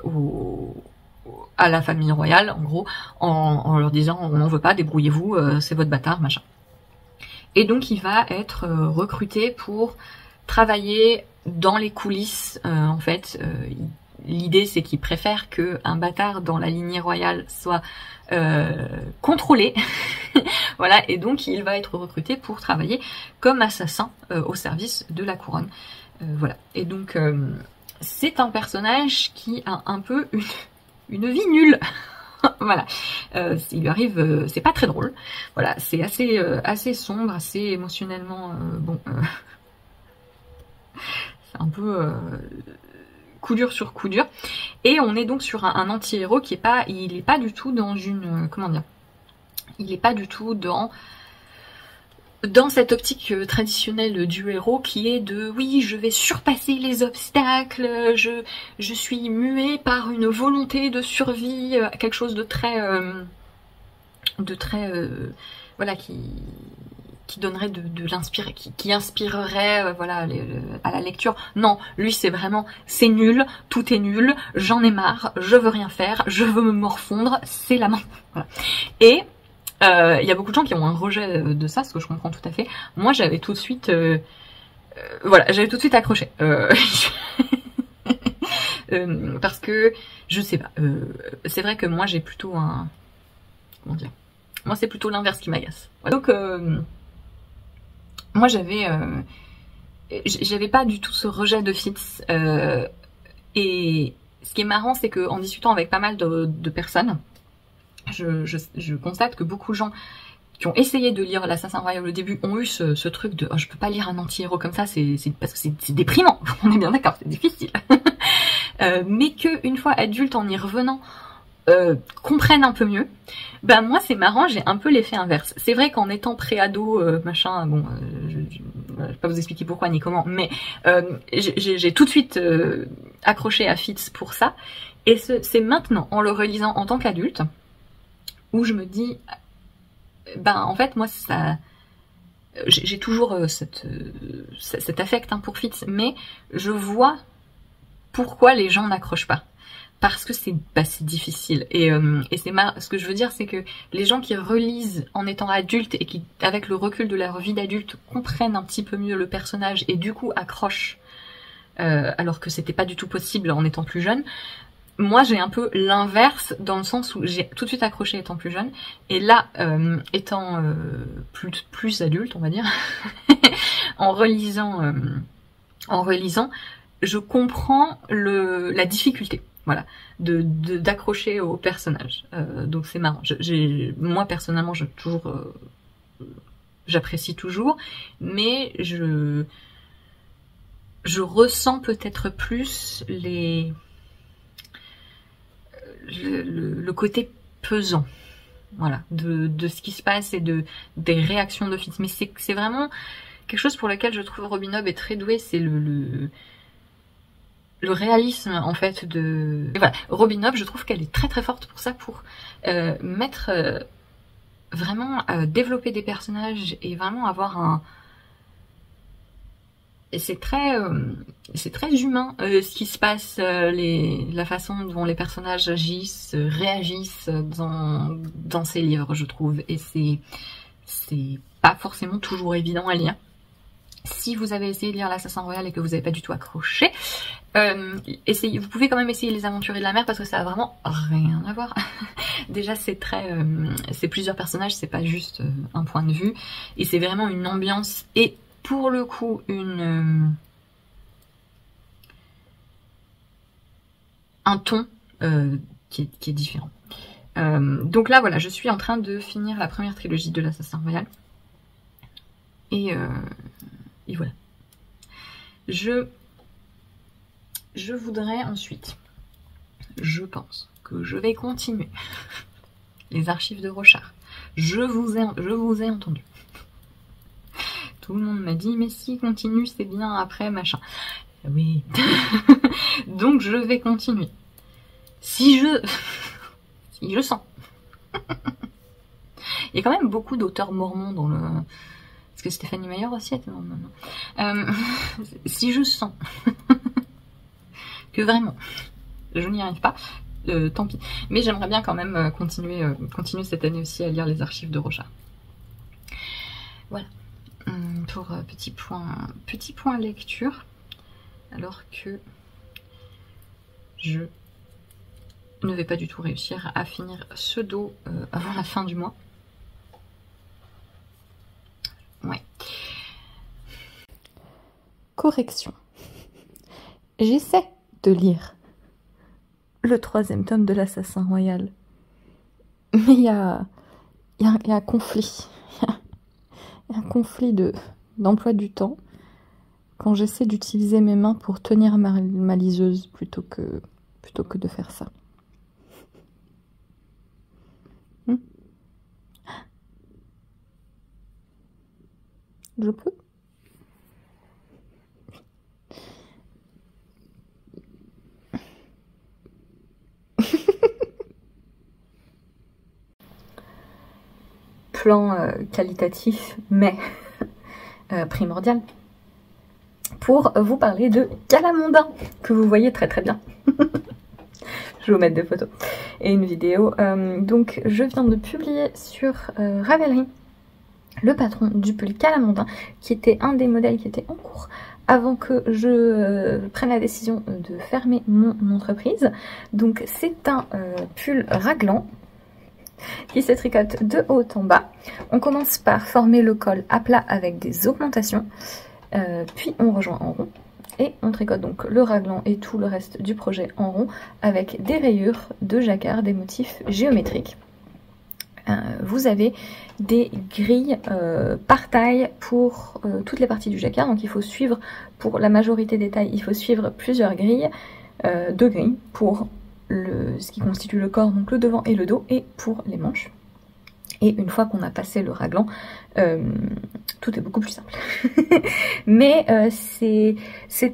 à la famille royale, en gros, en leur disant on n'en veut pas, débrouillez-vous, c'est votre bâtard, machin. Et donc il va être recruté pour travailler dans les coulisses, en fait. L'idée c'est qu'il préfère qu'un bâtard dans la lignée royale soit contrôlé. Voilà, et donc il va être recruté pour travailler comme assassin au service de la couronne. Voilà, et donc c'est un personnage qui a un peu une vie nulle. Voilà, il lui arrive, c'est pas très drôle. Voilà, c'est assez sombre, assez émotionnellement bon. C'est un peu coup dur sur coup dur. Et on est donc sur un anti-héros qui il est pas du tout dans une comment dire. Il est pas du tout dans cette optique traditionnelle du héros qui est de oui, je vais surpasser les obstacles, je suis muet par une volonté de survie, quelque chose de très voilà, qui donnerait de l'inspirer, qui inspirerait voilà à la lecture. Non, lui c'est vraiment c'est nul, tout est nul, j'en ai marre, je veux rien faire, je veux me morfondre, c'est la main. Voilà. Et il y a beaucoup de gens qui ont un rejet de ça, ce que je comprends tout à fait. Moi, j'avais tout de suite, voilà, j'avais tout de suite accroché. Parce que, je sais pas, c'est vrai que moi, j'ai plutôt comment dire, moi, c'est plutôt l'inverse qui m'agace. Voilà. Donc, moi, j'avais pas du tout ce rejet de Fitz. Et ce qui est marrant, c'est que en discutant avec pas mal de personnes, je constate que beaucoup de gens qui ont essayé de lire l'Assassin Royal au début ont eu ce truc de oh, je peux pas lire un anti-héros comme ça, parce que c'est déprimant, on est bien d'accord, c'est difficile. Mais que une fois adulte, en y revenant, comprennent un peu mieux. Ben moi c'est marrant, j'ai un peu l'effet inverse. C'est vrai qu'en étant pré-ado, machin, bon, je vais pas vous expliquer pourquoi ni comment, mais j'ai tout de suite accroché à Fitz pour ça. Et c'est maintenant, en le relisant en tant qu'adulte, où je me dis, ben en fait moi ça, j'ai toujours cet affect hein, pour Fitz, mais je vois pourquoi les gens n'accrochent pas. Parce que c'est difficile. Et ce que je veux dire, c'est que les gens qui relisent en étant adultes et qui, avec le recul de leur vie d'adulte, comprennent un petit peu mieux le personnage et du coup accrochent, alors que c'était pas du tout possible en étant plus jeune. Moi, j'ai un peu l'inverse, dans le sens où j'ai tout de suite accroché étant plus jeune, et là, étant plus adulte, on va dire, en relisant, je comprends la difficulté. Voilà, d'accrocher au personnage. Donc c'est marrant. Moi personnellement, j'apprécie toujours, mais je ressens peut-être plus le côté pesant, voilà, de ce qui se passe et des réactions de Fitz. Mais c'est vraiment quelque chose pour lequel je trouve Robin Hobb est très doué, c'est le réalisme en fait Et voilà, Robin Hobb, je trouve qu'elle est très très forte pour ça, pour vraiment développer des personnages et vraiment avoir et c'est très humain ce qui se passe, la façon dont les personnages agissent, réagissent dans ces livres, je trouve, et c'est pas forcément toujours évident à lire. Si vous avez essayé de lire l'Assassin Royal et que vous n'avez pas du tout accroché, vous pouvez quand même essayer Les Aventuriers de la Mer, parce que ça a vraiment rien à voir. Déjà, c'est plusieurs personnages, c'est pas juste un point de vue, et c'est vraiment une ambiance et pour le coup un ton qui est différent. Donc là, voilà, je suis en train de finir la première trilogie de l'Assassin Royal. Et voilà. Je voudrais ensuite, je pense que je vais continuer les archives de Rochard. Je vous ai entendu. Tout le monde m'a dit, mais si, continue, c'est bien, après, machin. Oui. Donc je vais continuer. Si je sens. Il y a quand même beaucoup d'auteurs mormons dans le... Parce que Stéphanie Meyer aussi était mormon. Si je sens que vraiment je n'y arrive pas, tant pis. Mais j'aimerais bien quand même continuer cette année aussi à lire les archives de Rochard. Voilà. Pour petit point lecture, alors que je ne vais pas du tout réussir à finir ce dos avant la fin du mois. Ouais. Correction. J'essaie de lire le 3e tome de l'Assassin Royal, mais il y a un conflit. Il y a un conflit d'emploi du temps quand j'essaie d'utiliser mes mains pour tenir ma liseuse plutôt que de faire ça. Je peux? Plan qualitatif, mais primordial, pour vous parler de Calamondin, que vous voyez très très bien. Je vais vous mettre des photos et une vidéo. Donc je viens de publier sur Ravelry le patron du pull Calamondin, qui était un des modèles qui était en cours avant que je prenne la décision de fermer mon entreprise. Donc c'est un pull raglan qui se tricote de haut en bas. On commence par former le col à plat avec des augmentations, puis on rejoint en rond et on tricote donc le raglan et tout le reste du projet en rond avec des rayures de jacquard, des motifs géométriques. Vous avez des grilles par taille pour toutes les parties du jacquard, donc il faut suivre, pour la majorité des tailles, il faut suivre plusieurs grilles, 2 grilles pour ce qui constitue le corps, donc le devant et le dos, et pour les manches. Et une fois qu'on a passé le raglan, tout est beaucoup plus simple. Mais c'est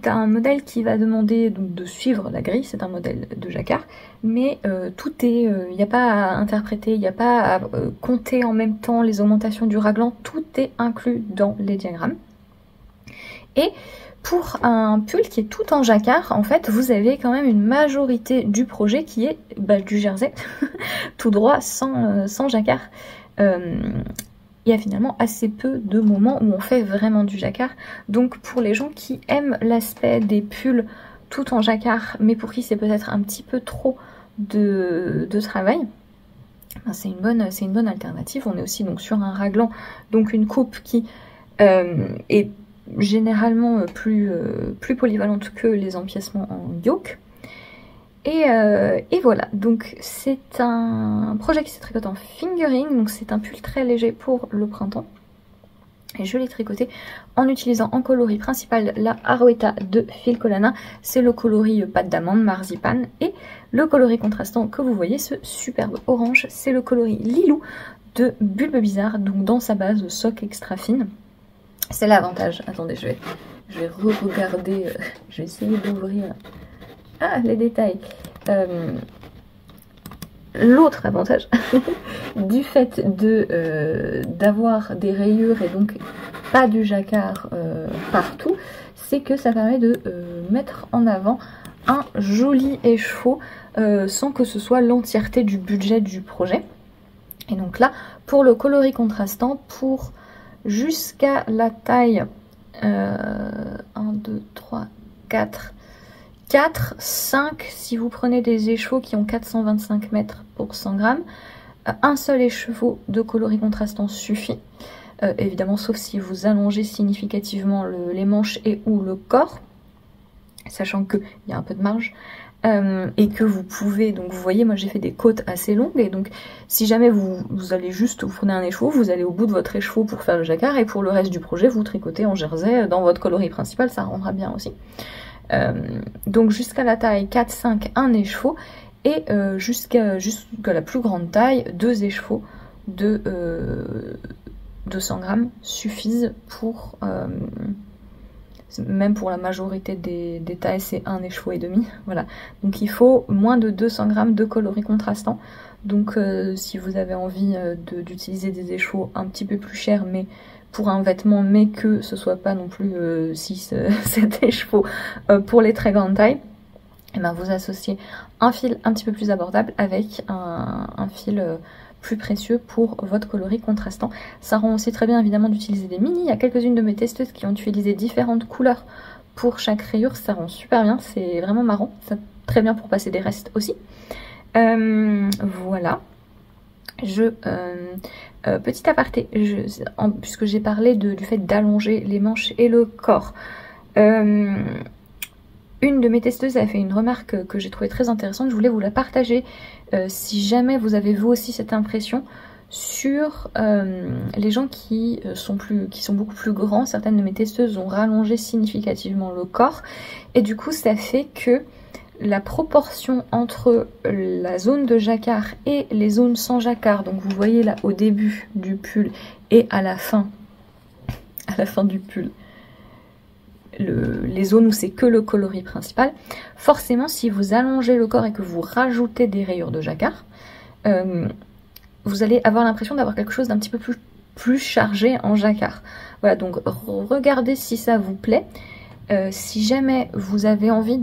un modèle qui va demander donc de suivre la grille, c'est un modèle de jacquard, mais tout est, il n'y a pas à interpréter, il n'y a pas à compter en même temps les augmentations du raglan, tout est inclus dans les diagrammes. Et pour un pull qui est tout en jacquard, en fait, vous avez quand même une majorité du projet qui est du jersey, tout droit, sans jacquard. Il y a finalement assez peu de moments où on fait vraiment du jacquard. Donc pour les gens qui aiment l'aspect des pulls tout en jacquard, mais pour qui c'est peut-être un petit peu trop de travail, c'est une bonne alternative. On est aussi donc sur un raglan, donc une coupe qui est généralement plus polyvalente que les empiècements en yoke. Et voilà, donc c'est un projet qui s'est tricoté en fingering, donc c'est un pull très léger pour le printemps. Et je l'ai tricoté en utilisant en coloris principal la Arouetta de Filcolana, c'est le coloris pâte d'amande marzipan, et le coloris contrastant que vous voyez, ce superbe orange, c'est le coloris Lilou de Bulbe Bizarre, donc dans sa base sock extra fine. C'est l'avantage, attendez, je vais re-regarder, je vais essayer d'ouvrir... Ah, les détails. L'autre avantage du fait d'avoir des rayures et donc pas du jacquard partout, c'est que ça permet de mettre en avant un joli écheveau sans que ce soit l'entièreté du budget du projet. Et donc là, pour le coloris contrastant, pour jusqu'à la taille 1, 2, 3, 4... 4, 5 si vous prenez des écheveaux qui ont 425 mètres pour 100 grammes. Un seul écheveau de coloris contrastant suffit. Évidemment, sauf si vous allongez significativement les manches et ou le corps, sachant qu'il y a un peu de marge. Et que vous pouvez, donc vous voyez, moi j'ai fait des côtes assez longues, et donc si jamais vous allez juste, vous prenez un écheveau, vous allez au bout de votre écheveau pour faire le jacquard, et pour le reste du projet, vous tricotez en jersey dans votre coloris principal, ça rendra bien aussi. Donc jusqu'à la taille 4-5, un écheveau, et jusqu'à la plus grande taille, 2 écheveaux de 200 grammes suffisent pour, même pour la majorité des tailles, c'est un écheveau et demi, voilà. Donc il faut moins de 200 grammes de coloris contrastant. Donc si vous avez envie d'utiliser des écheveaux un petit peu plus chers, mais pour un vêtement, mais que ce soit pas non plus 6-7 écheveaux pour les très grandes tailles, et ben vous associez un fil un petit peu plus abordable avec un fil plus précieux pour votre coloris contrastant. Ça rend aussi très bien évidemment d'utiliser des mini. Il y a quelques-unes de mes testeuses qui ont utilisé différentes couleurs pour chaque rayure, ça rend super bien, c'est vraiment marrant, ça très bien pour passer des restes aussi. Voilà. Petit aparté, puisque j'ai parlé du fait d'allonger les manches et le corps, une de mes testeuses a fait une remarque que j'ai trouvée très intéressante, je voulais vous la partager si jamais vous avez vous aussi cette impression sur les gens qui sont beaucoup plus grands. Certaines de mes testeuses ont rallongé significativement le corps, et du coup ça fait que la proportion entre la zone de jacquard et les zones sans jacquard, donc vous voyez là au début du pull et à la fin du pull, les zones où c'est que le coloris principal, forcément si vous allongez le corps et que vous rajoutez des rayures de jacquard, vous allez avoir l'impression d'avoir quelque chose d'un petit peu plus chargé en jacquard. Voilà, donc regardez si ça vous plaît. Si jamais vous avez envie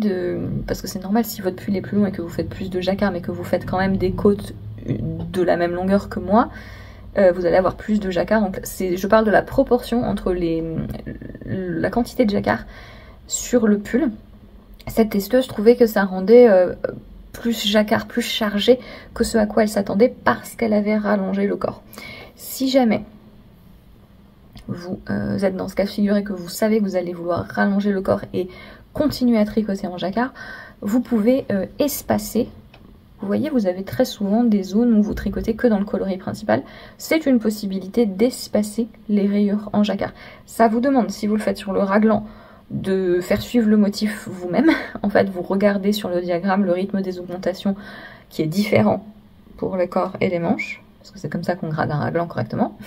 parce que c'est normal si votre pull est plus long et que vous faites plus de jacquard, mais que vous faites quand même des côtes de la même longueur que moi, vous allez avoir plus de jacquard. Donc je parle de la proportion entre la quantité de jacquard sur le pull. Cette testeuse trouvait que ça rendait plus jacquard, plus chargé que ce à quoi elle s'attendait, parce qu'elle avait rallongé le corps. Si jamais vous êtes dans ce cas de figure et que vous savez que vous allez vouloir rallonger le corps et continuer à tricoter en jacquard, vous pouvez espacer. Vous voyez, vous avez très souvent des zones où vous tricotez que dans le coloris principal. C'est une possibilité d'espacer les rayures en jacquard. Ça vous demande, si vous le faites sur le raglan, de faire suivre le motif vous-même. En fait, vous regardez sur le diagramme le rythme des augmentations qui est différent pour le corps et les manches, parce que c'est comme ça qu'on grade un raglan correctement.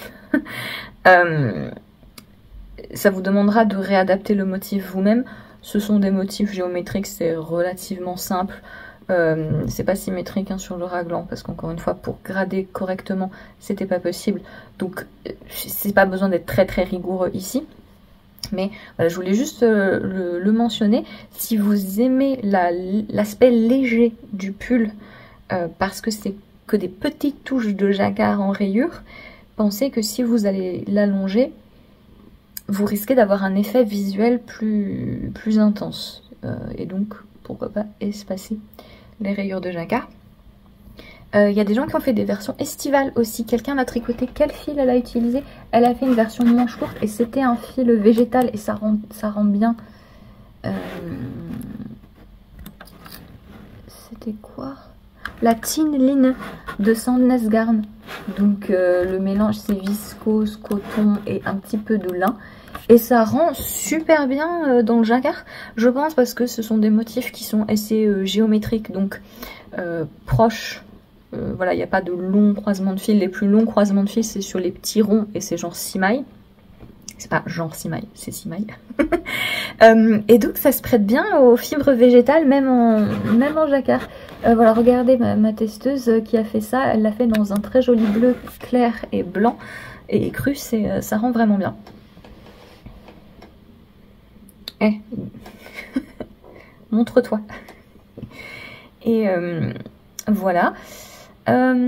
ça vous demandera de réadapter le motif vous-même. Ce sont des motifs géométriques, c'est relativement simple. C'est pas symétrique hein, sur le raglan, parce qu'encore une fois, pour grader correctement, c'était pas possible. Donc, c'est pas besoin d'être très très rigoureux ici. Mais voilà, je voulais juste le mentionner. Si vous aimez l'aspect léger du pull, parce que c'est que des petites touches de jacquard en rayure, pensez que si vous allez l'allonger, vous risquez d'avoir un effet visuel plus intense. Et donc, pourquoi pas espacer les rayures de jacquard. Il y a des gens qui ont fait des versions estivales aussi. Quelqu'un l'a tricoté. Quel fil elle a utilisé? Elle a fait une version manche courte et c'était un fil végétal et ça rend bien. C'était quoi? La Tin Line de Sandnes Garn. Donc le mélange c'est viscose, coton et un petit peu de lin. Et ça rend super bien dans le jacquard, je pense, parce que ce sont des motifs qui sont assez géométriques, donc proches. Voilà, il n'y a pas de longs croisements de fils. Les plus longs croisements de fils, c'est sur les petits ronds et c'est genre 6 mailles. C'est pas genre 6 mailles, c'est 6 mailles. Et donc ça se prête bien aux fibres végétales, même en jacquard. Voilà, regardez ma testeuse qui a fait ça. Elle l'a fait dans un très joli bleu clair et blanc et cru. Ça rend vraiment bien. Eh, montre-toi. Et voilà. Voilà.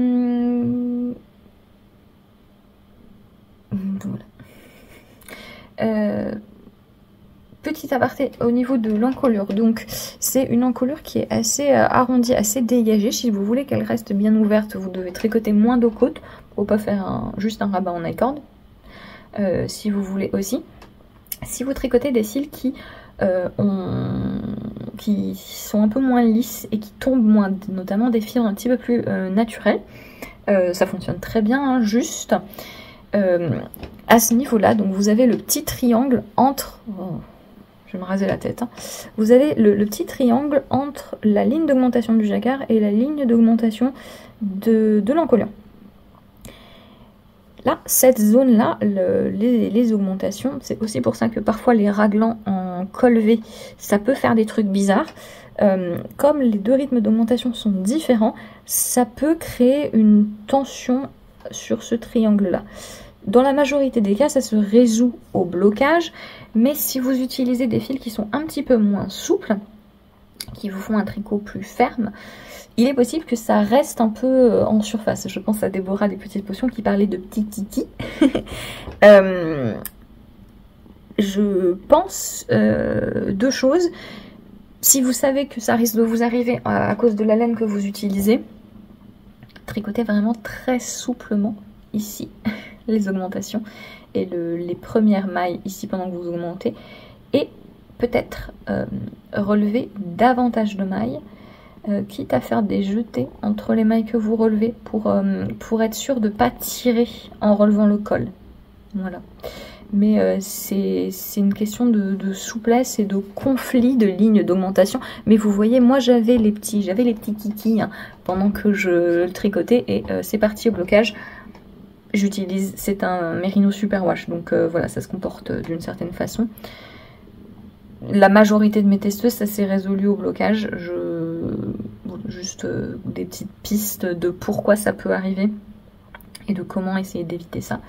Petit aparté au niveau de l'encolure. Donc c'est une encolure qui est assez arrondie, assez dégagée. Si vous voulez qu'elle reste bien ouverte, vous devez tricoter moins de côtes pour pas faire juste un rabat en I-cord. Si vous voulez aussi. Si vous tricotez des cils qui sont un peu moins lisses et qui tombent moins, notamment des fibres un petit peu plus naturelles, ça fonctionne très bien, hein, juste à ce niveau-là. Donc vous avez le petit triangle entre... Oh, je vais me raser la tête. Hein. Vous avez le petit triangle entre la ligne d'augmentation du jacquard et la ligne d'augmentation de l'encolure. Là, cette zone-là, les augmentations, c'est aussi pour ça que parfois les raglans en col V, ça peut faire des trucs bizarres. Comme les deux rythmes d'augmentation sont différents, ça peut créer une tension sur ce triangle-là. Dans la majorité des cas, ça se résout au blocage, mais si vous utilisez des fils qui sont un petit peu moins souples, qui vous font un tricot plus ferme, il est possible que ça reste un peu en surface. Je pense à Déborah des Petites Potions qui parlait de petits kiki. Je pense deux choses. Si vous savez que ça risque de vous arriver à cause de la laine que vous utilisez, tricotez vraiment très souplement ici les augmentations et les premières mailles ici pendant que vous augmentez. Et peut-être relever davantage de mailles. Quitte à faire des jetés entre les mailles que vous relevez pour être sûr de ne pas tirer en relevant le col. Voilà. Mais c'est une question de souplesse et de conflit de lignes d'augmentation. Mais vous voyez, moi j'avais les petits kikis hein, pendant que je le tricotais et c'est parti au blocage. C'est un Merino Super Wash, donc voilà, ça se comporte d'une certaine façon. La majorité de mes testeuses, ça s'est résolu au blocage. Juste des petites pistes de pourquoi ça peut arriver et de comment essayer d'éviter ça.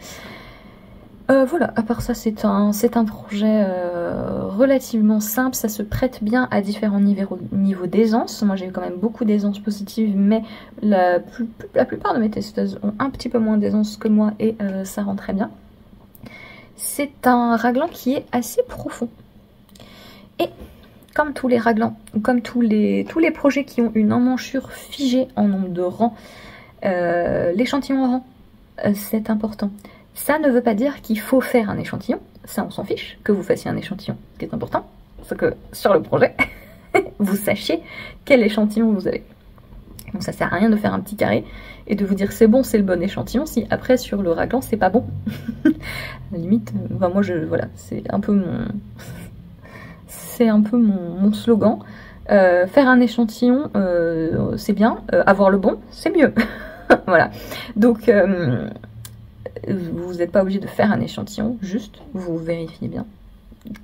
Voilà, à part ça, c'est un projet relativement simple. Ça se prête bien à différents niveaux d'aisance. Moi, j'ai eu quand même beaucoup d'aisance positive, mais la plupart de mes testeuses ont un petit peu moins d'aisance que moi et ça rend très bien. C'est un raglan qui est assez profond. Et comme tous les raglans, comme tous les projets qui ont une emmanchure figée en nombre de rangs, l'échantillon en rang, c'est important. Ça ne veut pas dire qu'il faut faire un échantillon, ça on s'en fiche, que vous fassiez un échantillon. Ce qui est important, c'est que sur le projet, vous sachiez quel échantillon vous avez. Donc ça sert à rien de faire un petit carré et de vous dire c'est bon, c'est le bon échantillon, si après sur le raglan c'est pas bon. À la limite, enfin, moi voilà, c'est un peu mon slogan. Faire un échantillon, c'est bien. Avoir le bon, c'est mieux. Voilà. Donc, vous n'êtes pas obligé de faire un échantillon, juste vous vérifiez bien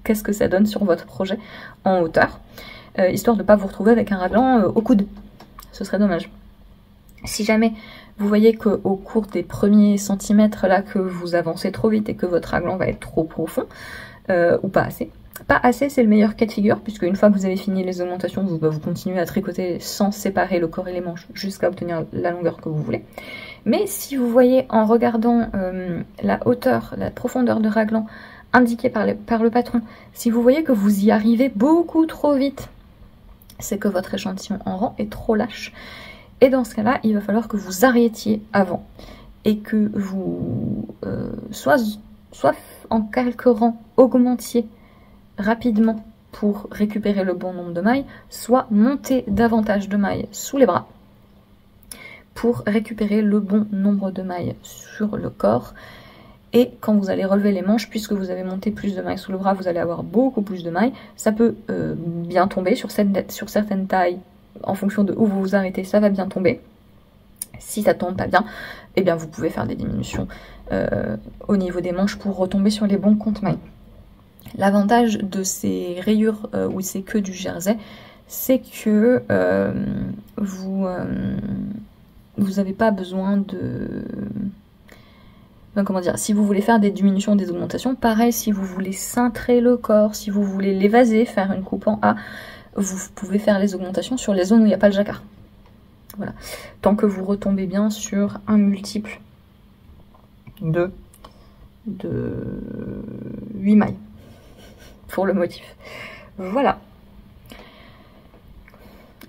qu'est-ce que ça donne sur votre projet en hauteur, histoire de ne pas vous retrouver avec un raglan au coude. Ce serait dommage. Si jamais vous voyez qu'au cours des premiers centimètres là que vous avancez trop vite et que votre raglan va être trop profond, ou pas assez. Pas assez, c'est le meilleur cas de figure, puisque une fois que vous avez fini les augmentations, vous continuez à tricoter sans séparer le corps et les manches jusqu'à obtenir la longueur que vous voulez. Mais si vous voyez en regardant la hauteur, la profondeur de raglan indiquée par le patron, si vous voyez que vous y arrivez beaucoup trop vite, c'est que votre échantillon en rang est trop lâche. Et dans ce cas-là, il va falloir que vous arrêtiez avant et que vous, soit en quelques rangs, augmentiez rapidement pour récupérer le bon nombre de mailles, soit monter davantage de mailles sous les bras pour récupérer le bon nombre de mailles sur le corps. Et quand vous allez relever les manches, puisque vous avez monté plus de mailles sous le bras, vous allez avoir beaucoup plus de mailles. Ça peut bien tomber sur certaines tailles, en fonction de où vous vous arrêtez, ça va bien tomber. Si ça tombe pas bien, eh bien vous pouvez faire des diminutions au niveau des manches pour retomber sur les bons comptes mailles. L'avantage de ces rayures ou ces queues du jersey, c'est que vous n'avez pas besoin de... Ben, comment dire, si vous voulez faire des diminutions, des augmentations, pareil, si vous voulez cintrer le corps, si vous voulez l'évaser, faire une coupe en A, vous pouvez faire les augmentations sur les zones où il n'y a pas le jacquard. Voilà. Tant que vous retombez bien sur un multiple de 8 mailles pour le motif. Voilà.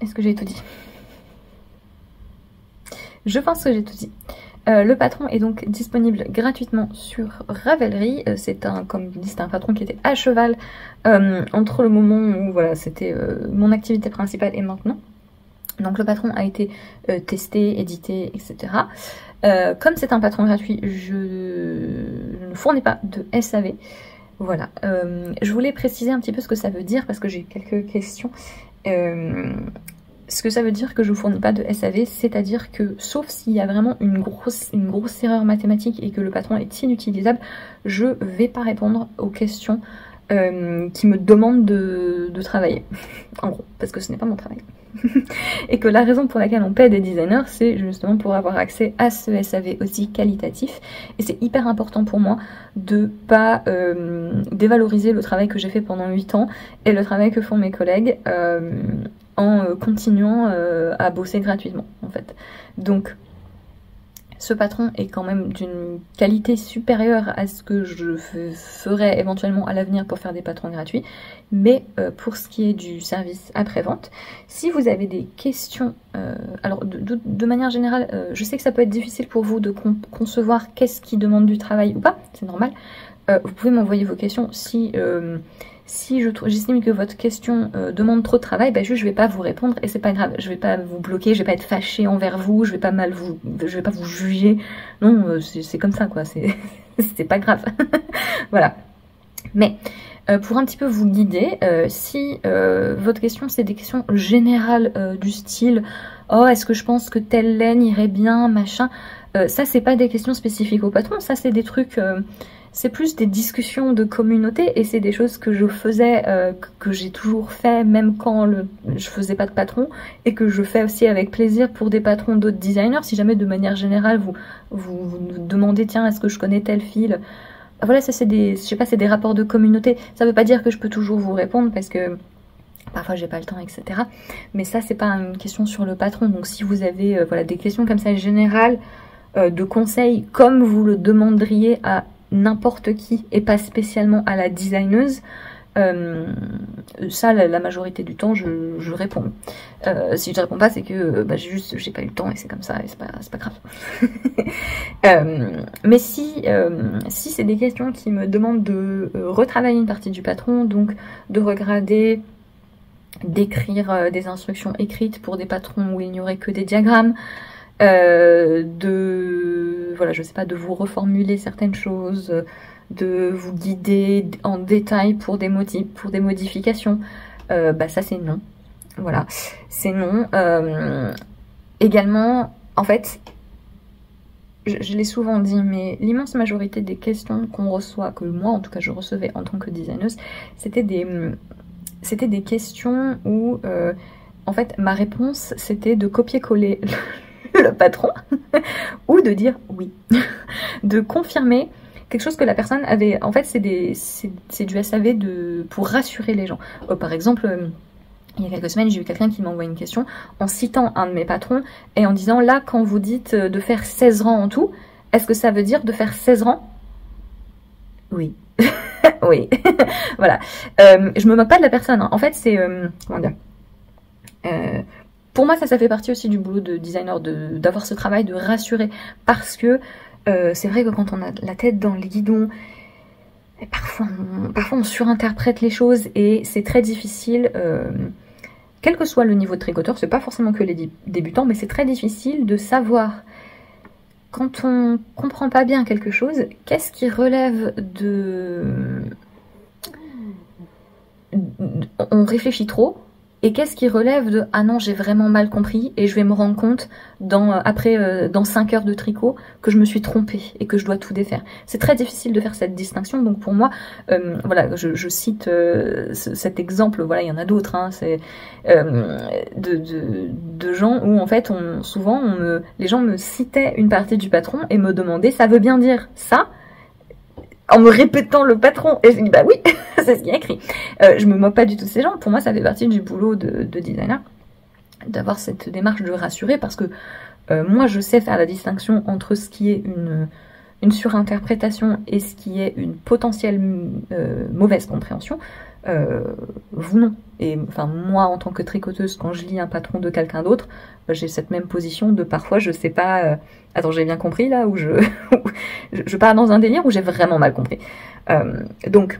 Est-ce que j'ai tout dit? Je pense que j'ai tout dit. Le patron est donc disponible gratuitement sur Ravelry. C'est un, comme je dis, c'est un patron qui était à cheval entre le moment où voilà, c'était mon activité principale et maintenant. Donc le patron a été testé, édité, etc. Comme c'est un patron gratuit, je ne fournis pas de SAV. Voilà. Je voulais préciser un petit peu ce que ça veut dire parce que j'ai quelques questions. Ce que ça veut dire que je ne fournis pas de SAV, c'est-à-dire que, sauf s'il y a vraiment une grosse erreur mathématique et que le patron est inutilisable, je ne vais pas répondre aux questions qui me demandent de travailler. En gros, parce que ce n'est pas mon travail. Et que la raison pour laquelle on paie des designers, c'est justement pour avoir accès à ce SAV aussi qualitatif. Et c'est hyper important pour moi de pas dévaloriser le travail que j'ai fait pendant 8 ans et le travail que font mes collègues en continuant à bosser gratuitement en fait. Donc ce patron est quand même d'une qualité supérieure à ce que je ferais éventuellement à l'avenir pour faire des patrons gratuits. Mais pour ce qui est du service après-vente, si vous avez des questions, alors de manière générale, je sais que ça peut être difficile pour vous de concevoir qu'est-ce qui demande du travail ou pas, c'est normal. Vous pouvez m'envoyer vos questions si j'estime que votre question demande trop de travail, bah juste je vais pas vous répondre et c'est pas grave, je vais pas vous bloquer, je vais pas être fâchée envers vous, je vais pas vous juger, non, c'est comme ça quoi, c'est pas grave, voilà. Mais pour un petit peu vous guider, si votre question c'est des questions générales du style oh est-ce que je pense que telle laine irait bien, machin, ça c'est pas des questions spécifiques au patron, ça c'est des trucs... c'est plus des discussions de communauté et c'est des choses que je faisais, que j'ai toujours fait même quand je faisais pas de patron et que je fais aussi avec plaisir pour des patrons d'autres designers. Si jamais de manière générale vous demandez tiens est-ce que je connais tel fil, voilà ça c'est des, je sais pas, c'est des rapports de communauté. Ça veut pas dire que je peux toujours vous répondre parce que parfois j'ai pas le temps etc. Mais ça c'est pas une question sur le patron. Donc si vous avez voilà des questions comme ça générales de conseils comme vous le demanderiez à n'importe qui et pas spécialement à la designeuse, ça la majorité du temps je réponds. Si je réponds pas c'est que j'ai pas eu le temps et c'est comme ça et c'est pas grave. Mais si c'est des questions qui me demandent de retravailler une partie du patron, donc de regrader, d'écrire des instructions écrites pour des patrons où il n'y aurait que des diagrammes, voilà, je sais pas, de vous reformuler certaines choses, de vous guider en détail pour des modifications, ça c'est non. Voilà, c'est non. Également, en fait, je l'ai souvent dit, mais l'immense majorité des questions qu'on reçoit, que moi en tout cas je recevais en tant que designeuse, c'était des questions où en fait ma réponse c'était de copier-coller le patron ou de dire oui, de confirmer quelque chose que la personne avait. En fait c'est du SAV pour rassurer les gens. Par exemple, il y a quelques semaines, j'ai eu quelqu'un qui m'a envoyé une question en citant un de mes patrons et en disant là, quand vous dites de faire 16 rangs en tout, est-ce que ça veut dire de faire 16 rangs? Oui. Oui. Voilà. Je me moque pas de la personne, hein. En fait, c'est... comment dire, pour moi, ça fait partie aussi du boulot de designer, d'avoir ce travail de rassurer. Parce que c'est vrai que quand on a la tête dans le guidon, et parfois on surinterprète les choses et c'est très difficile... quel que soit le niveau de tricoteur, c'est pas forcément que les débutants, mais c'est très difficile de savoir, quand on comprend pas bien quelque chose, qu'est-ce qui relève de... On réfléchit trop, et qu'est-ce qui relève de « Ah non, j'ai vraiment mal compris, et je vais me rendre compte dans 5 heures de tricot que je me suis trompée et que je dois tout défaire ». C'est très difficile de faire cette distinction, donc pour moi, voilà, je cite cet exemple, voilà, il y en a d'autres, hein, c'est de gens où en fait, les gens me citaient une partie du patron et me demandaient « Ça veut bien dire ça ?» en me répétant le patron. Et je dis, bah oui, c'est ce qu'il y a écrit. Je me moque pas du tout de ces gens. Pour moi, ça fait partie du boulot de designer, d'avoir cette démarche de rassurer, parce que moi, je sais faire la distinction entre ce qui est une surinterprétation et ce qui est une potentielle mauvaise compréhension. Vous non. Et enfin, moi, en tant que tricoteuse, quand je lis un patron de quelqu'un d'autre, j'ai cette même position de parfois, je sais pas... attends, j'ai bien compris là, ou je pars dans un délire où j'ai vraiment mal compris. Donc,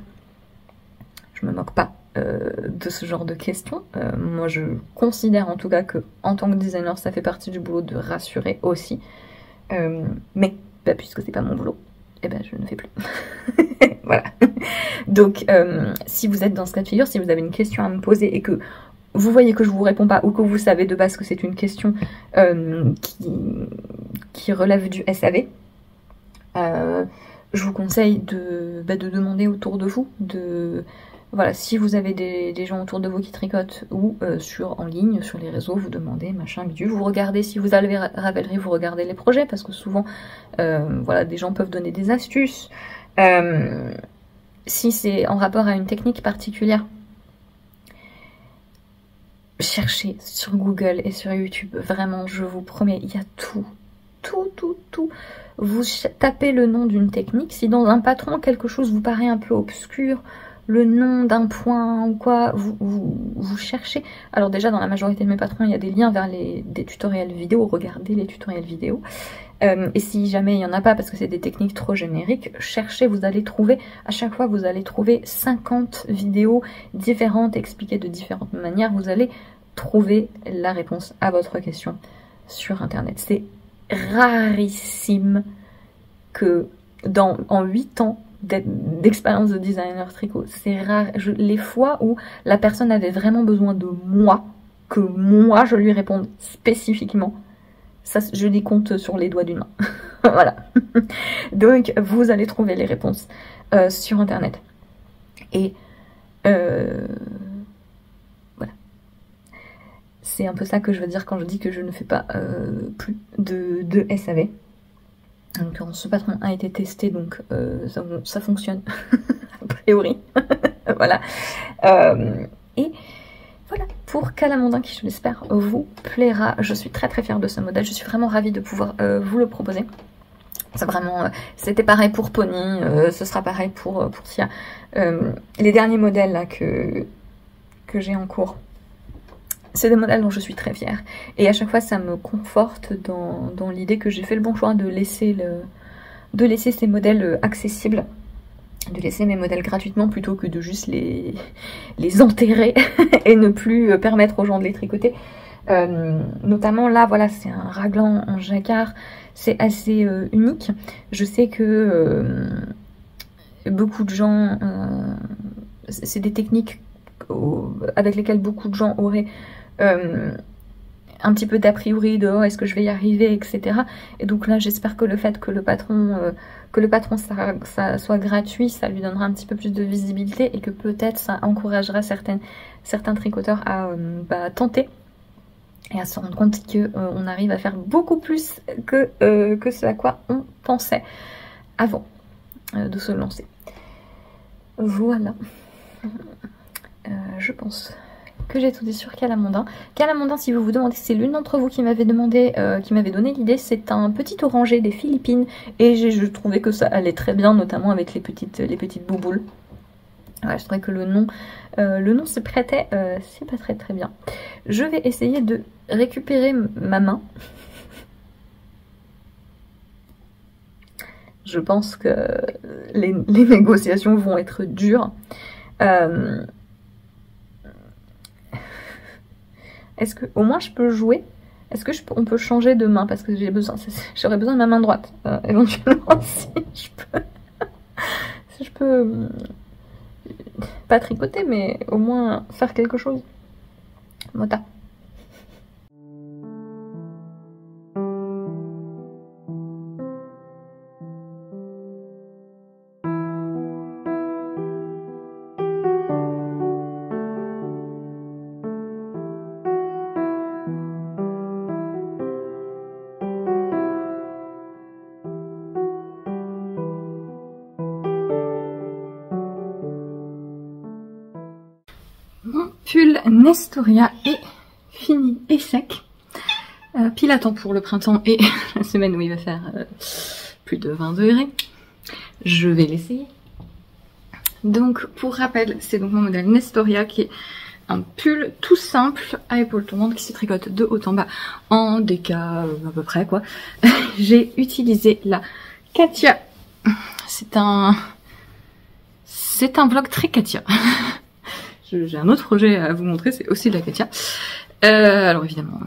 je me moque pas de ce genre de questions. Moi, je considère en tout cas que, en tant que designer, ça fait partie du boulot de rassurer aussi. Mais, bah, puisque c'est pas mon boulot, eh ben, je ne fais plus. Voilà. Donc, si vous êtes dans ce cas de figure, si vous avez une question à me poser et que vous voyez que je vous réponds pas, ou que vous savez de base que c'est une question qui relève du SAV, je vous conseille de demander autour de vous, voilà, si vous avez des gens autour de vous qui tricotent, ou en ligne, sur les réseaux, vous demandez, machin, bidule, vous regardez, si vous avez Ravelry, vous regardez les projets, parce que souvent, voilà, des gens peuvent donner des astuces. Si c'est en rapport à une technique particulière, cherchez sur Google et sur YouTube, vraiment, je vous promets, il y a tout. Vous tapez le nom d'une technique, si dans un patron quelque chose vous paraît un peu obscur, le nom d'un point ou quoi, vous cherchez. Alors déjà, dans la majorité de mes patrons, il y a des liens vers des tutoriels vidéo, regardez les tutoriels vidéo. Et si jamais il n'y en a pas parce que c'est des techniques trop génériques, cherchez, vous allez trouver, à chaque fois vous allez trouver 50 vidéos différentes expliquées de différentes manières, vous allez trouver la réponse à votre question sur internet. C'est rarissime que en 8 ans d'expérience de designer tricot, c'est rare, les fois où la personne avait vraiment besoin de moi, que moi je lui réponde spécifiquement, ça, je les compte sur les doigts d'une main. Voilà. Donc, vous allez trouver les réponses sur Internet. Et voilà. C'est un peu ça que je veux dire quand je dis que je ne fais pas plus de SAV. Donc, ce patron a été testé, donc ça fonctionne, a priori. Voilà. Et... voilà, pour Calamondin qui, je l'espère, vous plaira. Je suis très fière de ce modèle, je suis vraiment ravie de pouvoir vous le proposer. C'est vraiment, c'était pareil pour Pony, ce sera pareil pour Tia. Les derniers modèles là que j'ai en cours, c'est des modèles dont je suis très fière. Et à chaque fois, ça me conforte dans l'idée que j'ai fait le bon choix de laisser ces modèles accessibles, de laisser mes modèles gratuitement plutôt que de juste les enterrer et ne plus permettre aux gens de les tricoter. Notamment là, voilà, c'est un raglan en jacquard, c'est assez unique. Je sais que beaucoup de gens, c'est des techniques avec lesquelles beaucoup de gens auraient un petit peu d'a priori de oh, est-ce que je vais y arriver, etc. Et donc là j'espère que le fait que le patron ça soit gratuit, ça lui donnera un petit peu plus de visibilité et que peut-être ça encouragera certains tricoteurs à tenter et à se rendre compte qu'on arrive à faire beaucoup plus que ce à quoi on pensait avant de se lancer. Voilà. Je pense que j'ai tout dit sur Calamondin. Calamondin, si vous vous demandez, c'est l'une d'entre vous qui m'avait demandé, qui m'avait donné l'idée, c'est un petit orangé des Philippines et je trouvais que ça allait très bien, notamment avec les petites bouboules. Ouais, je trouvais que le nom se prêtait, c'est pas très bien. Je vais essayer de récupérer ma main. Je pense que les négociations vont être dures. Est-ce que au moins je peux jouer? Est-ce que on peut changer de main? Parce que j'aurais besoin de ma main droite, éventuellement, si je peux pas tricoter, mais au moins faire quelque chose. Mota. Mon pull Nestoria est fini et sec. Pile à temps pour le printemps et la semaine où il va faire plus de 20 degrés. Je vais l'essayer. Donc pour rappel, c'est donc mon modèle Nestoria qui est un pull tout simple à épaules tournantes qui se tricote de haut en bas en déca à peu près quoi. J'ai utilisé la Katia. C'est un vlog très Katia. J'ai un autre projet à vous montrer, c'est aussi de la Katia. Alors évidemment,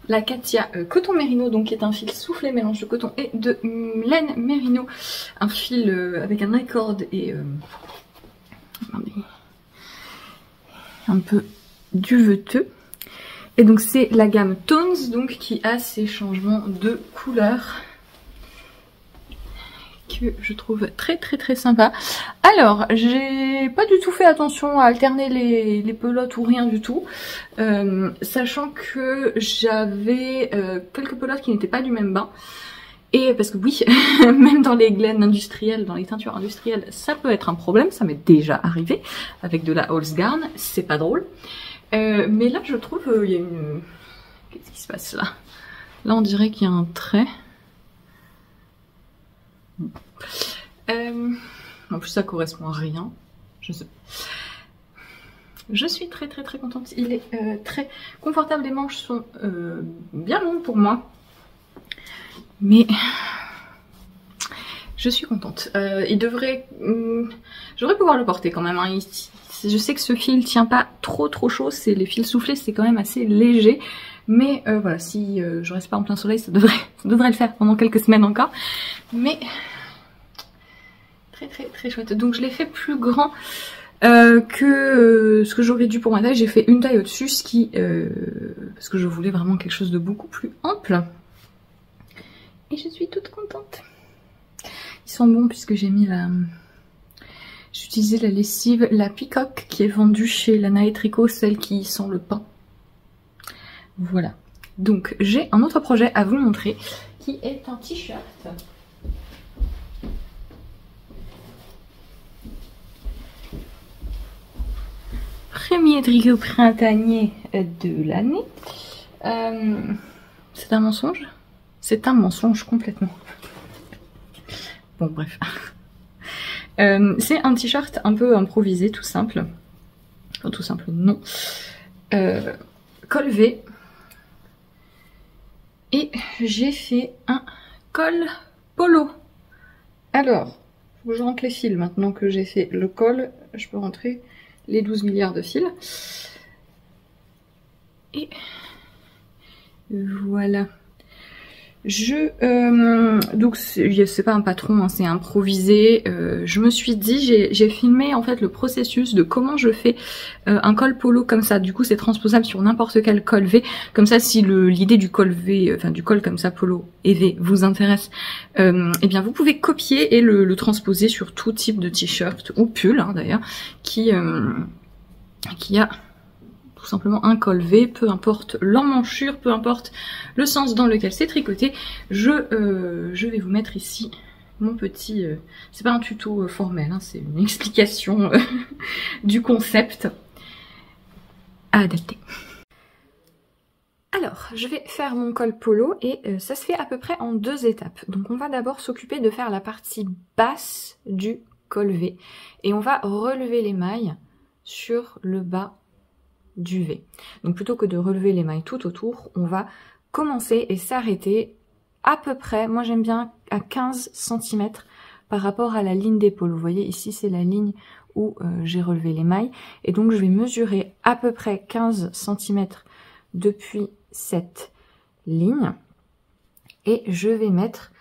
la Katia coton mérino, donc qui est un fil soufflé mélange de coton et de laine mérino. Un fil avec un accord et un peu duveteux. Et donc c'est la gamme Tones, donc qui a ces changements de couleur que je trouve très sympa. Alors, j'ai pas du tout fait attention à alterner les pelotes ou rien du tout, sachant que j'avais quelques pelotes qui n'étaient pas du même bain. Et parce que oui, même dans les glaines industrielles, dans les teintures industrielles, ça peut être un problème, ça m'est déjà arrivé avec de la Holzgarn, c'est pas drôle. Mais là, je trouve, il y a une... Qu'est-ce qui se passe là? Là, on dirait qu'il y a un trait. En plus ça correspond à rien, je sais. Je suis très contente, il est très confortable, les manches sont bien longues pour moi, mais je suis contente. Il devrait, je devrais pouvoir le porter quand même, hein. Je sais que ce fil tient pas trop chaud, les fils soufflés c'est quand même assez léger. Mais voilà, si je reste pas en plein soleil, ça devrait le faire pendant quelques semaines encore. Mais très chouette. Donc je l'ai fait plus grand que ce que j'aurais dû pour ma taille. J'ai fait une taille au-dessus, parce que je voulais vraiment quelque chose de beaucoup plus ample. Et je suis toute contente. Ils sont bons puisque j'ai mis j'ai utilisé la lessive, la Peacock, qui est vendue chez Lana et Tricot, celle qui sent le pain. Voilà. Donc j'ai un autre projet à vous montrer, qui est un t-shirt. Premier tricot printanier de l'année. C'est un mensonge? C'est un mensonge complètement. Bon bref. C'est un t-shirt un peu improvisé, tout simple. Enfin, tout simple, non. Col V. Et j'ai fait un col polo. Alors, faut que je rentre les fils. Maintenant que j'ai fait le col, je peux rentrer les 12 milliards de fils. Et voilà. Donc c'est pas un patron, hein, c'est improvisé. Je me suis dit, j'ai filmé en fait le processus de comment je fais un col polo comme ça. Du coup c'est transposable sur n'importe quel col V. Comme ça si l'idée du col V, enfin du col comme ça polo et V vous intéresse, eh bien vous pouvez copier et le transposer sur tout type de t-shirt ou pull hein, d'ailleurs qui a tout simplement un col V, peu importe l'emmanchure, peu importe le sens dans lequel c'est tricoté. Je vais vous mettre ici mon petit... c'est pas un tuto formel, hein, c'est une explication du concept à adapter. Alors, je vais faire mon col polo et ça se fait à peu près en 2 étapes. Donc on va d'abord s'occuper de faire la partie basse du col V et on va relever les mailles sur le bas du V. Donc plutôt que de relever les mailles tout autour, on va commencer et s'arrêter à peu près, moi j'aime bien à 15 cm par rapport à la ligne d'épaule. Vous voyez ici c'est la ligne où j'ai relevé les mailles et donc je vais mesurer à peu près 15 cm depuis cette ligne et je vais mettre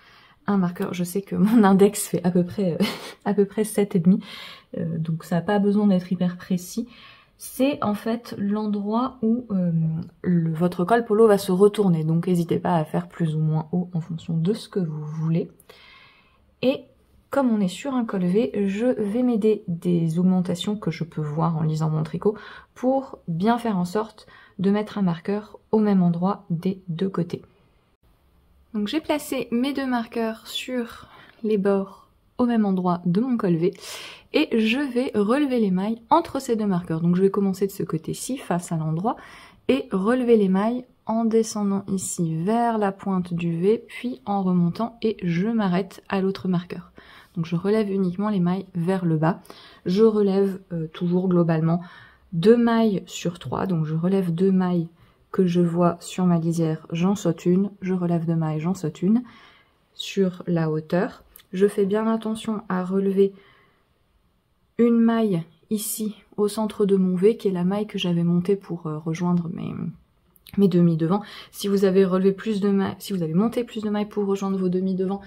un marqueur. Je sais que mon index fait à peu près 7,5 donc ça n'a pas besoin d'être hyper précis. C'est en fait l'endroit où votre col polo va se retourner. Donc n'hésitez pas à faire plus ou moins haut en fonction de ce que vous voulez. Et comme on est sur un col V, je vais m'aider des augmentations que je peux voir en lisant mon tricot pour bien faire en sorte de mettre un marqueur au même endroit des 2 côtés. Donc j'ai placé mes 2 marqueurs sur les bords au même endroit de mon col V et je vais relever les mailles entre ces 2 marqueurs. Donc je vais commencer de ce côté-ci face à l'endroit et relever les mailles en descendant ici vers la pointe du V puis en remontant et je m'arrête à l'autre marqueur. Donc je relève uniquement les mailles vers le bas. Je relève toujours globalement 2 mailles sur 3. Donc je relève 2 mailles que je vois sur ma lisière, j'en saute une. Je relève 2 mailles, j'en saute une sur la hauteur. Je fais bien attention à relever une maille ici au centre de mon V qui est la maille que j'avais montée pour rejoindre mes demi-devants. Si vous avez relevé plus de mailles, si vous avez monté plus de mailles pour rejoindre vos demi-devants,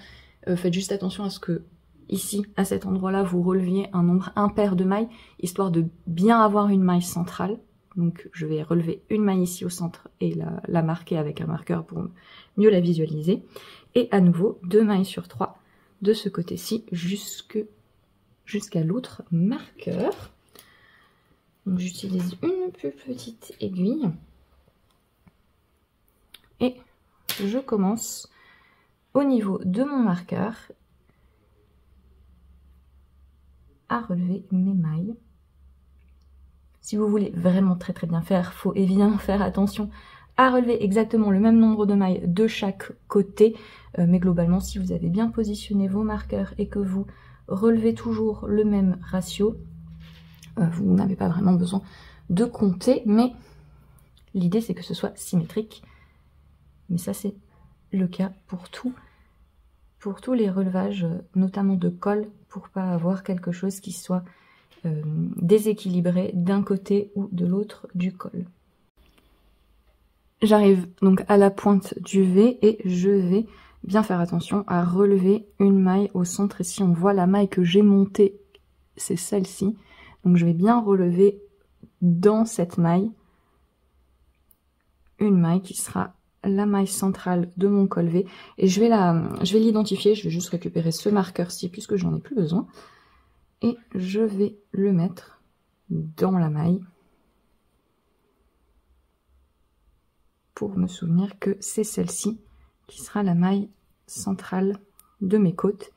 faites juste attention à ce que ici, à cet endroit-là, vous releviez un nombre impair de mailles, histoire de bien avoir une maille centrale. Donc je vais relever une maille ici au centre et la marquer avec un marqueur pour mieux la visualiser. Et à nouveau, 2 mailles sur 3 de ce côté-ci jusqu'à l'autre marqueur. Donc j'utilise une plus petite aiguille. Et je commence au niveau de mon marqueur à relever mes mailles. Si vous voulez vraiment très bien faire, faut évidemment faire attention à relever exactement le même nombre de mailles de chaque côté. Mais globalement, si vous avez bien positionné vos marqueurs et que vous relevez toujours le même ratio, vous n'avez pas vraiment besoin de compter. Mais l'idée, c'est que ce soit symétrique. Mais ça, c'est le cas pour tous les relevages, notamment de col, pour pas avoir quelque chose qui soit déséquilibré d'un côté ou de l'autre du col. J'arrive donc à la pointe du V et je vais bien faire attention à relever une maille au centre. Ici on voit la maille que j'ai montée, c'est celle-ci. Donc je vais bien relever dans cette maille une maille qui sera la maille centrale de mon col V. Et je vais l'identifier, je vais juste récupérer ce marqueur-ci puisque j'en ai plus besoin. Et je vais le mettre dans la maille pour me souvenir que c'est celle-ci qui sera la maille centrale de mes côtes.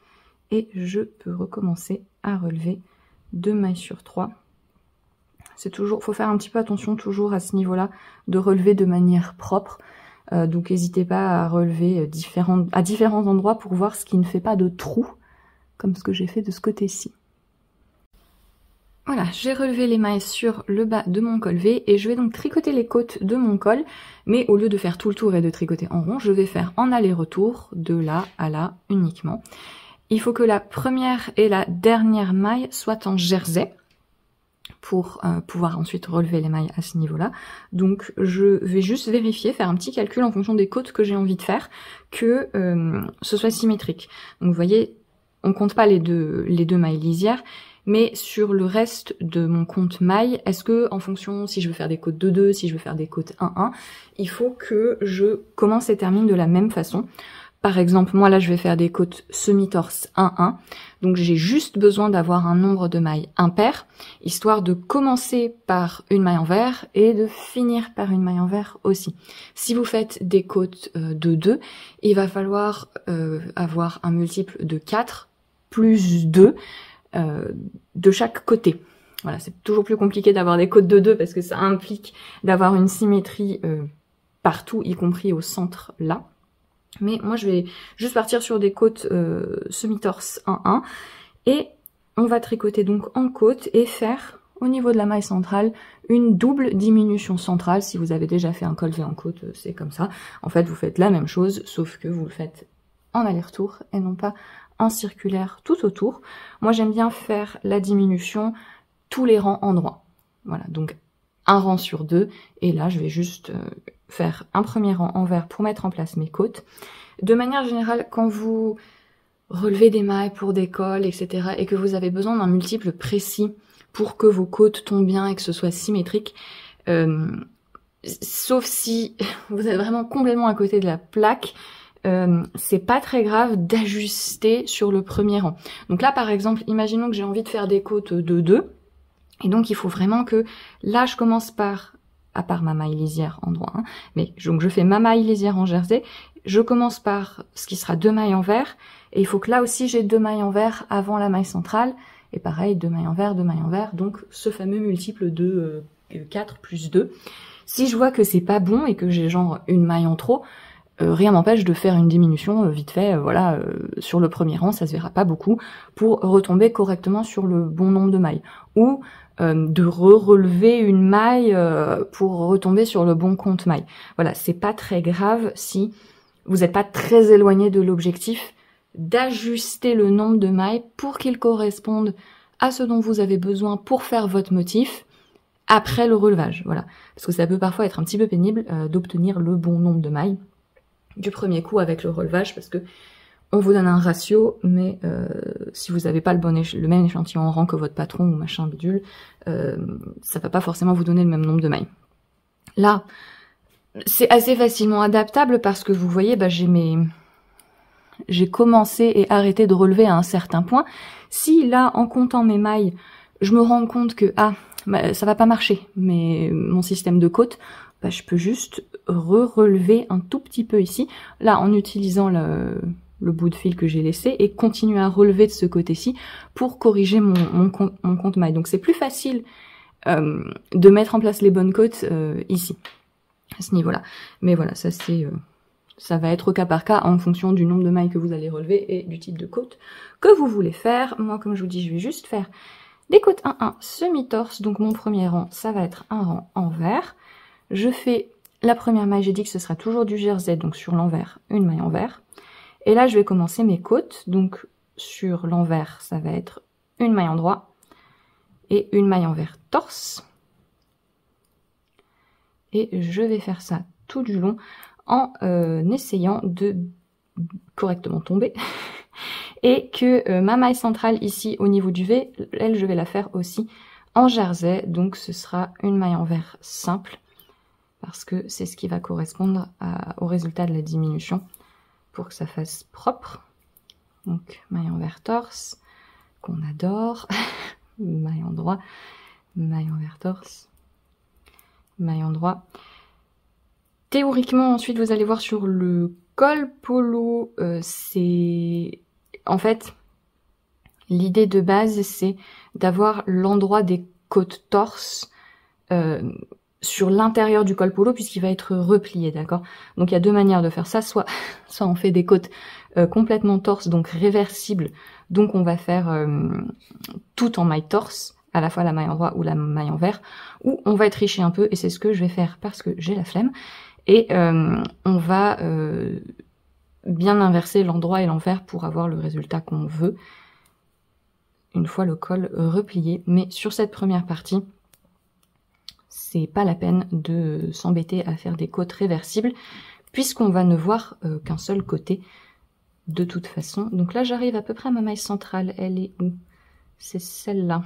Et je peux recommencer à relever 2 mailles sur 3. C'est toujours, faut faire un petit peu attention toujours à ce niveau-là, de relever de manière propre. Donc n'hésitez pas à relever à différents endroits pour voir ce qui ne fait pas de trou, comme ce que j'ai fait de ce côté-ci. Voilà, j'ai relevé les mailles sur le bas de mon col V et je vais donc tricoter les côtes de mon col, mais au lieu de faire tout le tour et de tricoter en rond, je vais faire en aller-retour de là à là uniquement. Il faut que la première et la dernière maille soient en jersey. pour pouvoir ensuite relever les mailles à ce niveau-là. Donc je vais juste vérifier, faire un petit calcul en fonction des côtes que j'ai envie de faire, que ce soit symétrique. Donc vous voyez, on compte pas les deux mailles lisières, mais sur le reste de mon compte maille, est-ce que en fonction, si je veux faire des côtes 2-2, si je veux faire des côtes 1-1, il faut que je commence et termine de la même façon. Par exemple, moi là je vais faire des côtes semi-torse 1-1, donc j'ai juste besoin d'avoir un nombre de mailles impair, histoire de commencer par une maille envers et de finir par une maille envers aussi. Si vous faites des côtes 2-2, il va falloir avoir un multiple de 4 plus 2 de chaque côté. Voilà, c'est toujours plus compliqué d'avoir des côtes 2-2 parce que ça implique d'avoir une symétrie partout, y compris au centre là. Mais moi je vais juste partir sur des côtes semi-torse 1-1 et on va tricoter donc en côte et faire au niveau de la maille centrale une double diminution centrale. Si vous avez déjà fait un col V en côte, c'est comme ça. En fait vous faites la même chose sauf que vous le faites en aller-retour et non pas en circulaire tout autour. Moi j'aime bien faire la diminution tous les rangs endroits. Voilà, donc un rang sur deux et là je vais juste faire un premier rang envers pour mettre en place mes côtes. De manière générale, quand vous relevez des mailles pour des cols, etc. et que vous avez besoin d'un multiple précis pour que vos côtes tombent bien et que ce soit symétrique, sauf si vous êtes vraiment complètement à côté de la plaque, c'est pas très grave d'ajuster sur le premier rang. Donc là par exemple, imaginons que j'ai envie de faire des côtes 2-2, et donc il faut vraiment que là je commence par, à part ma maille lisière en droit, hein, mais donc je fais ma maille lisière en jersey, je commence par ce qui sera 2 mailles envers, et il faut que là aussi j'ai 2 mailles envers avant la maille centrale, et pareil 2 mailles envers, 2 mailles envers, donc ce fameux multiple de 4 plus 2. Si je vois que c'est pas bon et que j'ai genre une maille en trop, rien m'empêche de faire une diminution vite fait, voilà, sur le premier rang, ça se verra pas beaucoup, pour retomber correctement sur le bon nombre de mailles. Ou de relever une maille pour retomber sur le bon compte maille. Voilà, c'est pas très grave si vous n'êtes pas très éloigné de l'objectif d'ajuster le nombre de mailles pour qu'il corresponde à ce dont vous avez besoin pour faire votre motif après le relevage. Voilà, parce que ça peut parfois être un petit peu pénible d'obtenir le bon nombre de mailles du premier coup avec le relevage, parce que on vous donne un ratio, mais si vous n'avez pas le même échantillon en rang que votre patron ou machin bidule, ça va pas forcément vous donner le même nombre de mailles. Là, c'est assez facilement adaptable parce que vous voyez, bah, j'ai commencé et arrêté de relever à un certain point. Si là, en comptant mes mailles, je me rends compte que bah, ça va pas marcher, mais mon système de côte, bah, je peux juste relever un tout petit peu ici, là en utilisant le bout de fil que j'ai laissé et continuer à relever de ce côté-ci pour corriger mon compte maille. Donc c'est plus facile de mettre en place les bonnes côtes ici, à ce niveau-là. Mais voilà, ça va être au cas par cas en fonction du nombre de mailles que vous allez relever et du type de côte que vous voulez faire. Moi, comme je vous dis, je vais juste faire des côtes 1-1 semi-torse. Donc mon premier rang, ça va être un rang envers. Je fais la première maille, j'ai dit que ce sera toujours du jersey, donc sur l'envers, une maille envers. Et là, je vais commencer mes côtes, donc sur l'envers, ça va être une maille en droit et une maille envers torse. Et je vais faire ça tout du long en essayant de correctement tomber. Et que ma maille centrale ici au niveau du V, elle, je vais la faire aussi en jersey, donc ce sera une maille envers simple, parce que c'est ce qui va correspondre au résultat de la diminution pour que ça fasse propre. Donc maille envers torse, qu'on adore, maille en droit, maille envers torse, maille en droit. Théoriquement, ensuite, vous allez voir sur le col polo, c'est... En fait, l'idée de base, c'est d'avoir l'endroit des côtes torse sur l'intérieur du col polo, puisqu'il va être replié, d'accord? Donc il y a deux manières de faire ça, soit on fait des côtes complètement torse, donc réversibles, donc on va faire tout en maille torse, à la fois la maille en droit ou la maille envers, ou on va tricher un peu, et c'est ce que je vais faire parce que j'ai la flemme, et on va bien inverser l'endroit et l'envers pour avoir le résultat qu'on veut. une fois le col replié. Mais sur cette première partie, c'est pas la peine de s'embêter à faire des côtes réversibles puisqu'on va ne voir qu'un seul côté de toute façon. Donc là, j'arrive à peu près à ma maille centrale. Elle est où? C'est celle-là.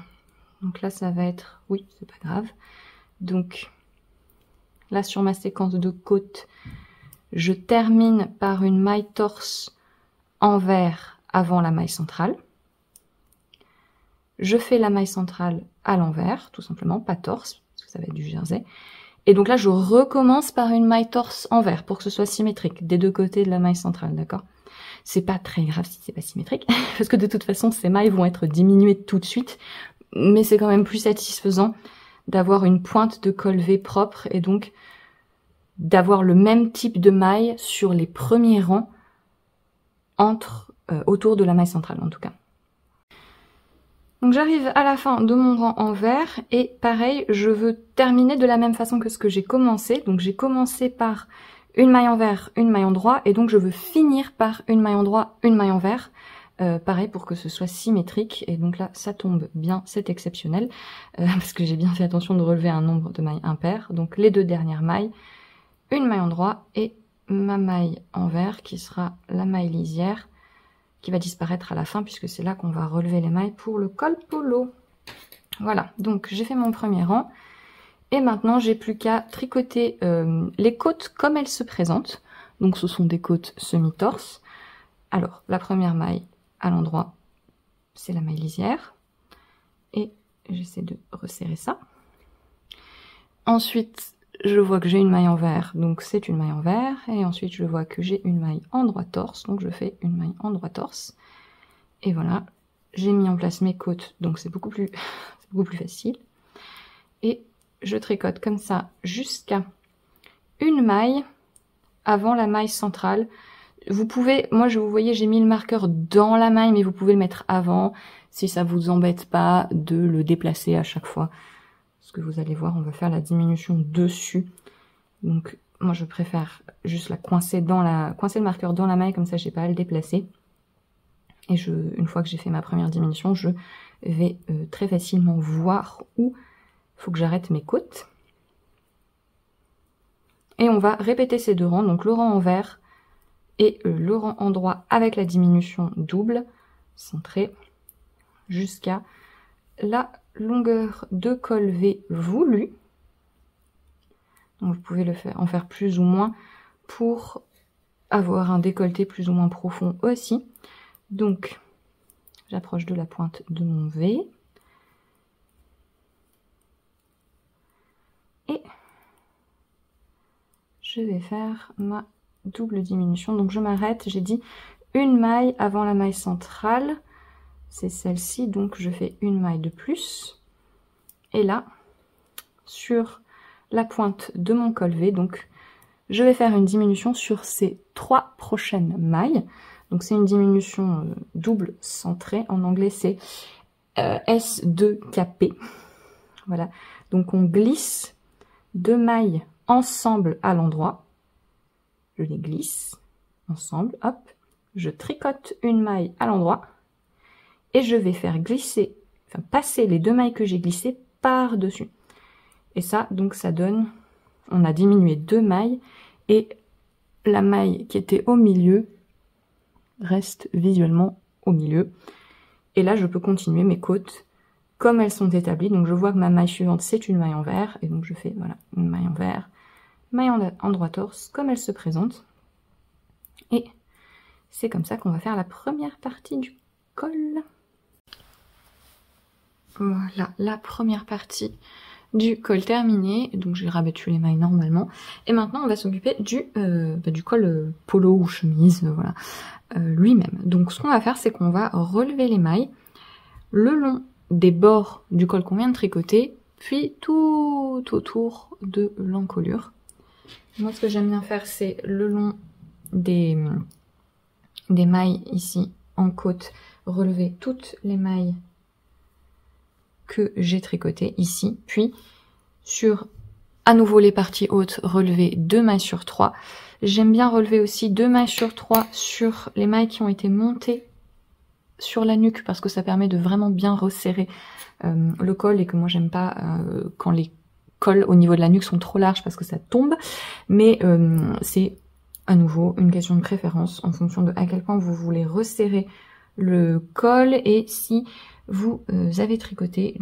Donc là, ça va être... Oui, c'est pas grave. Donc là, sur ma séquence de côtes, je termine par une maille torse envers avant la maille centrale. Je fais la maille centrale à l'envers, tout simplement, pas torse, parce que ça va être du jersey. Et donc là, je recommence par une maille torse envers pour que ce soit symétrique des deux côtés de la maille centrale, d'accord? C'est pas très grave si c'est pas symétrique, parce que de toute façon, ces mailles vont être diminuées tout de suite, mais c'est quand même plus satisfaisant d'avoir une pointe de col V propre et donc d'avoir le même type de maille sur les premiers rangs autour de la maille centrale en tout cas. Donc j'arrive à la fin de mon rang envers et pareil, je veux terminer de la même façon que ce que j'ai commencé. Donc j'ai commencé par une maille envers, une maille endroit et donc je veux finir par une maille endroit, une maille envers. Pareil pour que ce soit symétrique et donc là ça tombe bien, c'est exceptionnel parce que j'ai bien fait attention de relever un nombre de mailles impair. Donc les deux dernières mailles, une maille endroit et ma maille envers qui sera la maille lisière qui va disparaître à la fin puisque c'est là qu'on va relever les mailles pour le col polo. Voilà, donc j'ai fait mon premier rang et maintenant j'ai plus qu'à tricoter les côtes comme elles se présentent. Donc ce sont des côtes semi-torse. Alors la première maille à l'endroit, c'est la maille lisière et j'essaie de resserrer ça. Ensuite, je vois que j'ai une maille envers, donc c'est une maille envers. Et ensuite, je vois que j'ai une maille endroit torse, donc je fais une maille endroit torse. Et voilà, j'ai mis en place mes côtes, donc c'est beaucoup plus facile. Et je tricote comme ça jusqu'à une maille avant la maille centrale. Vous pouvez, moi vous voyez, j'ai mis le marqueur dans la maille, mais vous pouvez le mettre avant, si ça vous embête pas de le déplacer à chaque fois. Parce que vous allez voir, on va faire la diminution dessus. Donc moi je préfère juste la coincer le marqueur dans la maille, comme ça j'ai pas à le déplacer. Et une fois que j'ai fait ma première diminution, je vais très facilement voir où il faut que j'arrête mes côtes. Et on va répéter ces deux rangs, donc le rang envers et le rang endroit avec la diminution double, centrée, jusqu'à la longueur de col V voulue. Donc vous pouvez en faire plus ou moins pour avoir un décolleté plus ou moins profond aussi. Donc j'approche de la pointe de mon V. Et je vais faire ma double diminution. Donc je m'arrête, j'ai dit une maille avant la maille centrale. C'est celle-ci, donc je fais une maille de plus. Et là, sur la pointe de mon col V, donc je vais faire une diminution sur ces 3 prochaines mailles. Donc c'est une diminution double centrée. En anglais, c'est S2KP. Voilà. Donc on glisse 2 mailles ensemble à l'endroit. Je les glisse ensemble, hop. Je tricote une maille à l'endroit. Et je vais faire glisser, enfin passer les 2 mailles que j'ai glissées par-dessus. Et ça, donc ça donne, on a diminué 2 mailles et la maille qui était au milieu reste visuellement au milieu. Et là, je peux continuer mes côtes comme elles sont établies. Donc je vois que ma maille suivante, c'est une maille envers. Et donc je fais, voilà, une maille envers, maille endroit torse, comme elle se présente. Et c'est comme ça qu'on va faire la première partie du col. Voilà, la première partie du col terminé. Donc j'ai rabattu les mailles normalement. Et maintenant on va s'occuper du col polo ou chemise, voilà, lui-même. Donc ce qu'on va faire, c'est qu'on va relever les mailles le long des bords du col qu'on vient de tricoter, puis tout autour de l'encolure. Moi ce que j'aime bien faire, c'est le long des mailles ici en côte, relever toutes les mailles que j'ai tricoté ici, puis sur à nouveau les parties hautes, relever 2 mailles sur 3. J'aime bien relever aussi 2 mailles sur 3 sur les mailles qui ont été montées sur la nuque parce que ça permet de vraiment bien resserrer le col et que moi j'aime pas quand les cols au niveau de la nuque sont trop larges parce que ça tombe, mais c'est à nouveau une question de préférence en fonction de à quel point vous voulez resserrer le col et si vous avez tricoté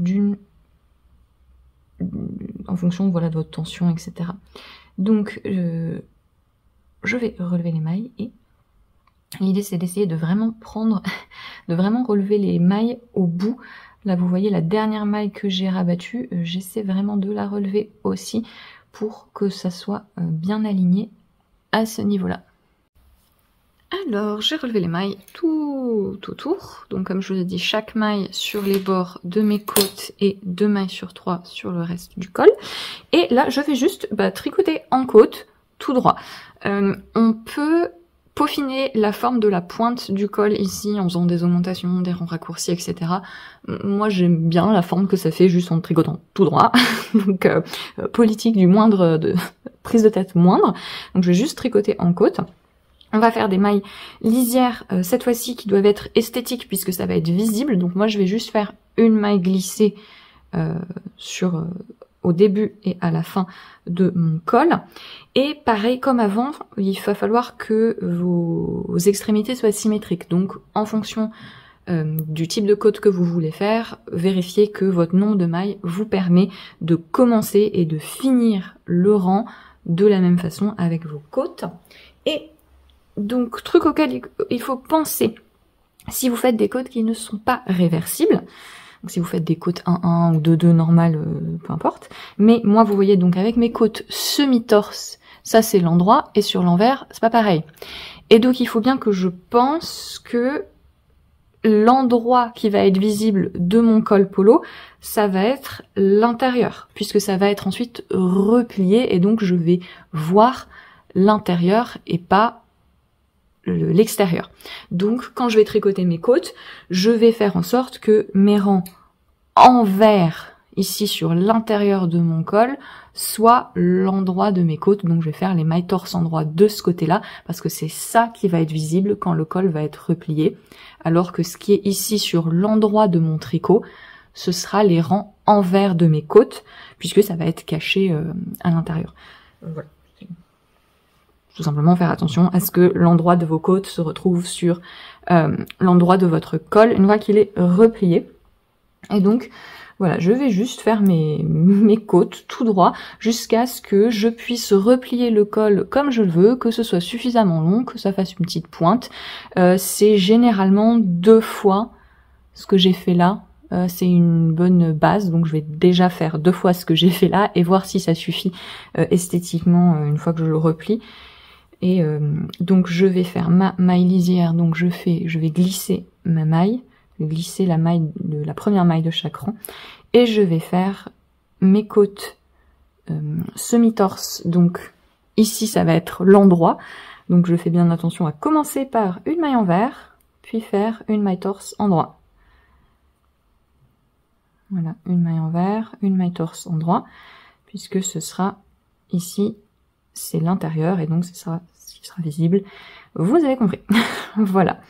en fonction voilà, de votre tension, etc. Donc je vais relever les mailles et l'idée c'est d'essayer de vraiment de vraiment relever les mailles au bout. Là vous voyez la dernière maille que j'ai rabattue, j'essaie vraiment de la relever aussi pour que ça soit bien aligné à ce niveau-là. Alors j'ai relevé les mailles tout autour, donc comme je vous ai dit, chaque maille sur les bords de mes côtes et 2 mailles sur 3 sur le reste du col. Et là je vais juste tricoter en côte tout droit. On peut peaufiner la forme de la pointe du col ici en faisant des augmentations, des rangs raccourcis, etc. Moi j'aime bien la forme que ça fait juste en tricotant tout droit, donc politique du moindre, prise de tête moindre. Donc je vais juste tricoter en côte. On va faire des mailles lisières cette fois-ci qui doivent être esthétiques puisque ça va être visible. Donc moi je vais juste faire une maille glissée au début et à la fin de mon col. Et pareil comme avant, il va falloir que vos extrémités soient symétriques. Donc en fonction du type de côte que vous voulez faire, vérifiez que votre nombre de mailles vous permet de commencer et de finir le rang de la même façon avec vos côtes. Et donc truc auquel il faut penser si vous faites des côtes qui ne sont pas réversibles. Donc si vous faites des côtes 1-1 ou 2-2 normales, peu importe. Mais moi, vous voyez, donc avec mes côtes semi-torse, ça c'est l'endroit, et sur l'envers, c'est pas pareil. Et donc il faut bien que je pense que l'endroit qui va être visible de mon col polo, ça va être l'intérieur, puisque ça va être ensuite replié, et donc je vais voir l'intérieur et pas l'extérieur. Donc quand je vais tricoter mes côtes, je vais faire en sorte que mes rangs envers ici sur l'intérieur de mon col soit l'endroit de mes côtes. Donc je vais faire les mailles torse endroit de ce côté-là parce que c'est ça qui va être visible quand le col va être replié, alors que ce qui est ici sur l'endroit de mon tricot, ce sera les rangs envers de mes côtes puisque ça va être caché à l'intérieur. Voilà. Tout simplement faire attention à ce que l'endroit de vos côtes se retrouve sur l'endroit de votre col une fois qu'il est replié. Et donc voilà, je vais juste faire mes côtes tout droit jusqu'à ce que je puisse replier le col comme je le veux, que ce soit suffisamment long, que ça fasse une petite pointe. C'est généralement 2 fois ce que j'ai fait là. C'est une bonne base, donc je vais déjà faire 2 fois ce que j'ai fait là et voir si ça suffit esthétiquement une fois que je le replie. Et donc je vais faire ma maille lisière, donc je vais glisser ma maille, je vais glisser la première maille de chaque rang, et je vais faire mes côtes semi-torse, donc ici ça va être l'endroit, donc je fais bien attention à commencer par une maille envers, puis faire une maille torse endroit. Voilà, une maille envers, une maille torse endroit, puisque ce sera ici, c'est l'intérieur, et donc ce sera visible. Vous avez compris. Voilà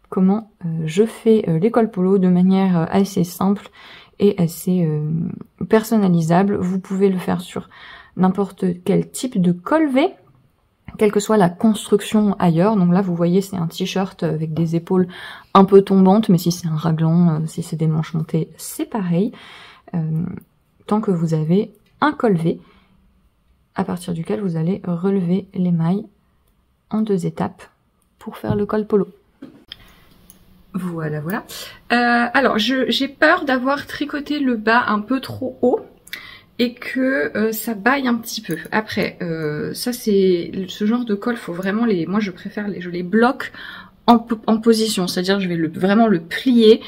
comment je fais les cols polo de manière assez simple et assez personnalisable. Vous pouvez le faire sur n'importe quel type de col V, quelle que soit la construction ailleurs. Donc là, vous voyez, c'est un t-shirt avec des épaules un peu tombantes, mais si c'est un raglan, si c'est des manches montées, c'est pareil. Tant que vous avez un col V, à partir duquel vous allez relever les mailles en 2 étapes pour faire le col polo. Voilà, voilà. Alors, j'ai peur d'avoir tricoté le bas un peu trop haut et que ça baille un petit peu. Après, ça c'est ce genre de col, faut vraiment moi je préfère je les bloque en position, c'est-à-dire je vais vraiment le plier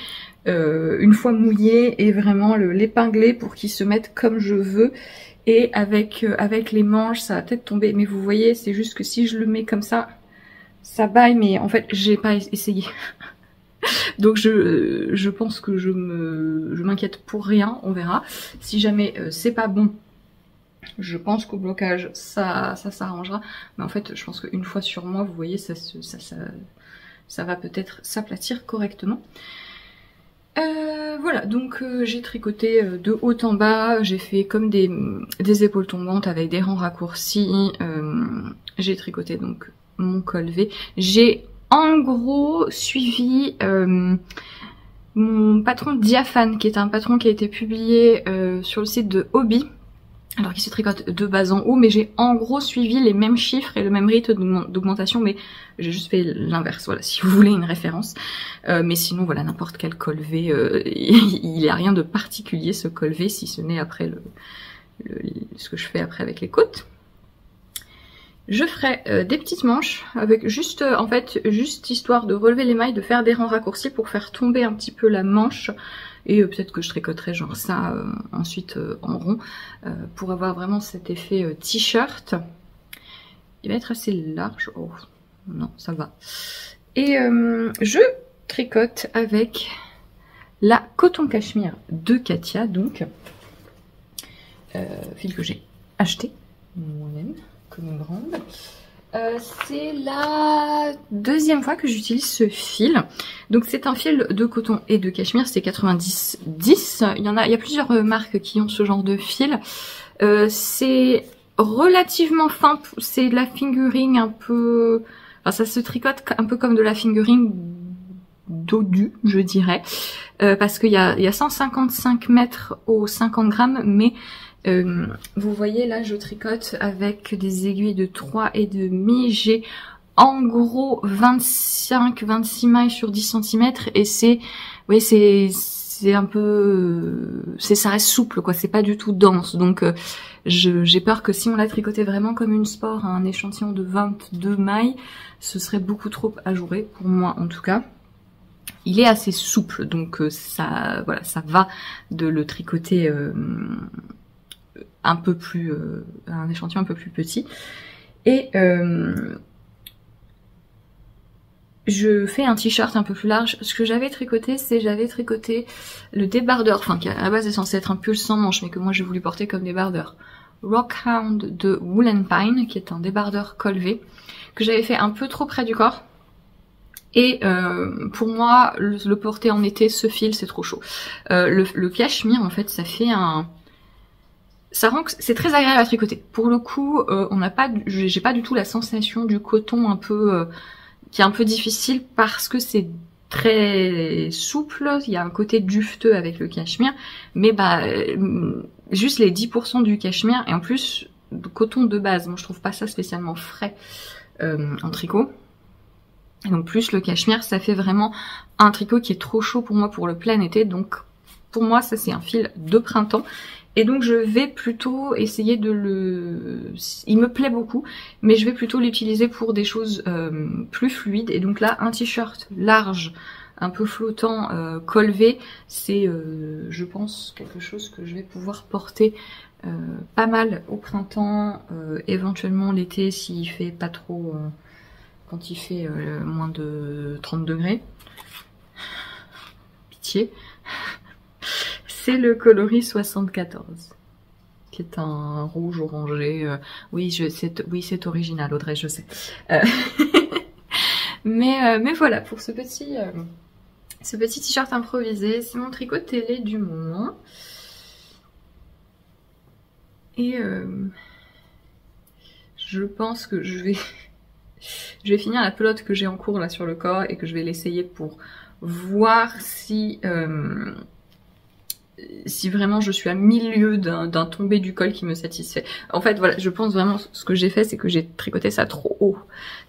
une fois mouillé et vraiment l'épingler pour qu'il se mette comme je veux. Et avec les manches, ça va peut-être tomber. Mais vous voyez, c'est juste que si je le mets comme ça ça baille. Mais en fait, j'ai pas essayé. Donc je pense que je m'inquiète pour rien. On verra. Si jamais c'est pas bon, je pense qu'au blocage, ça s'arrangera. Mais en fait, je pense qu'une fois sur moi, vous voyez, ça va peut-être s'aplatir correctement. Voilà, donc j'ai tricoté de haut en bas, j'ai fait comme des épaules tombantes avec des rangs raccourcis, j'ai tricoté donc mon col V. J'ai en gros suivi mon patron Diaphane, qui est un patron qui a été publié sur le site de Hobby, alors qui se tricote de bas en haut, mais j'ai en gros suivi les mêmes chiffres et le même rythme d'augmentation, mais j'ai juste fait l'inverse, voilà, si vous voulez une référence. Mais sinon, voilà, n'importe quel col V, il n'y a rien de particulier ce col V, si ce n'est après ce que je fais après avec les côtes. Je ferai des petites manches avec juste, en fait, juste histoire de relever les mailles, de faire des rangs raccourcis pour faire tomber un petit peu la manche. Et peut-être que je tricoterai genre ça ensuite en rond pour avoir vraiment cet effet t-shirt. Il va être assez large. Oh non, ça va. Et je tricote avec la coton cachemire de Katia, donc fil que j'ai acheté moi-même comme une grande. C'est la deuxième fois que j'utilise ce fil. Donc c'est un fil de coton et de cachemire, c'est 90-10. Il y a plusieurs marques qui ont ce genre de fil. C'est relativement fin, c'est de la fingering un peu... Enfin, ça se tricote un peu comme de la fingering dodue, je dirais. Parce qu'il y a 155 mètres au 50 grammes, mais... vous voyez là je tricote avec des aiguilles de 3,5, j'ai en gros 25-26 mailles sur 10 cm et c'est, vous voyez, c'est un peu, ça reste souple quoi, c'est pas du tout dense, donc j'ai peur que si on l'a tricoté vraiment comme une sport, un échantillon de 22 mailles, ce serait beaucoup trop ajouré pour moi en tout cas. Il est assez souple, donc ça, voilà, ça va de le tricoter un peu plus, un échantillon un peu plus petit. Et je fais un t-shirt un peu plus large. Ce que j'avais tricoté, j'avais tricoté le débardeur, enfin qui à la base est censé être un pull sans manche, mais que moi j'ai voulu porter comme débardeur. Rockhound de Wool & Pine, qui est un débardeur col V, que j'avais fait un peu trop près du corps. Et pour moi, le porter en été, ce fil, c'est trop chaud. Le cachemire, en fait, ça fait un... Ça rend que c'est très agréable à tricoter. Pour le coup, on n'a pas, j'ai pas du tout la sensation du coton un peu qui est un peu difficile parce que c'est très souple. Il y a un côté dufteux avec le cachemire, mais bah juste les 10% du cachemire et en plus de coton de base. Moi, je trouve pas ça spécialement frais en tricot. Et donc plus le cachemire, ça fait vraiment un tricot qui est trop chaud pour moi pour le plein été. Donc pour moi, ça c'est un fil de printemps. Et donc je vais plutôt essayer de le... Il me plaît beaucoup, mais je vais plutôt l'utiliser pour des choses plus fluides. Et donc là, un t-shirt large, un peu flottant, col V, c'est je pense quelque chose que je vais pouvoir porter pas mal au printemps, éventuellement l'été s'il fait pas trop... quand il fait moins de 30 degrés. Pitié. C'est le coloris 74, qui est un rouge orangé. Oui, c'est original, Audrey, je sais. Mais voilà, pour ce petit t-shirt improvisé, c'est mon tricot télé du moment. Et je pense que je vais finir la pelote que j'ai en cours là sur le corps et que je vais l'essayer pour voir si vraiment je suis à milieu d'un tombé du col qui me satisfait. En fait voilà, je pense vraiment ce que j'ai fait, c'est que j'ai tricoté ça trop haut.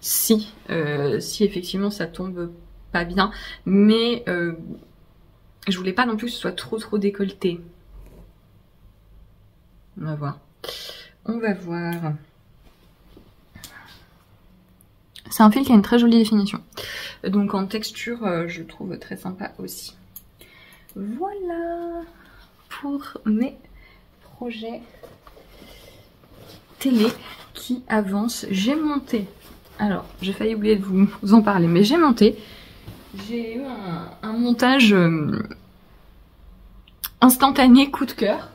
Si effectivement ça tombe pas bien, mais je voulais pas non plus que ce soit trop décolleté. On va voir. On va voir. C'est un fil qui a une très jolie définition. Donc en texture, je le trouve très sympa aussi. Voilà pour mes projets télé qui avancent. J'ai monté, alors j'ai failli oublier de vous en parler, mais j'ai monté. J'ai eu un montage instantané coup de cœur.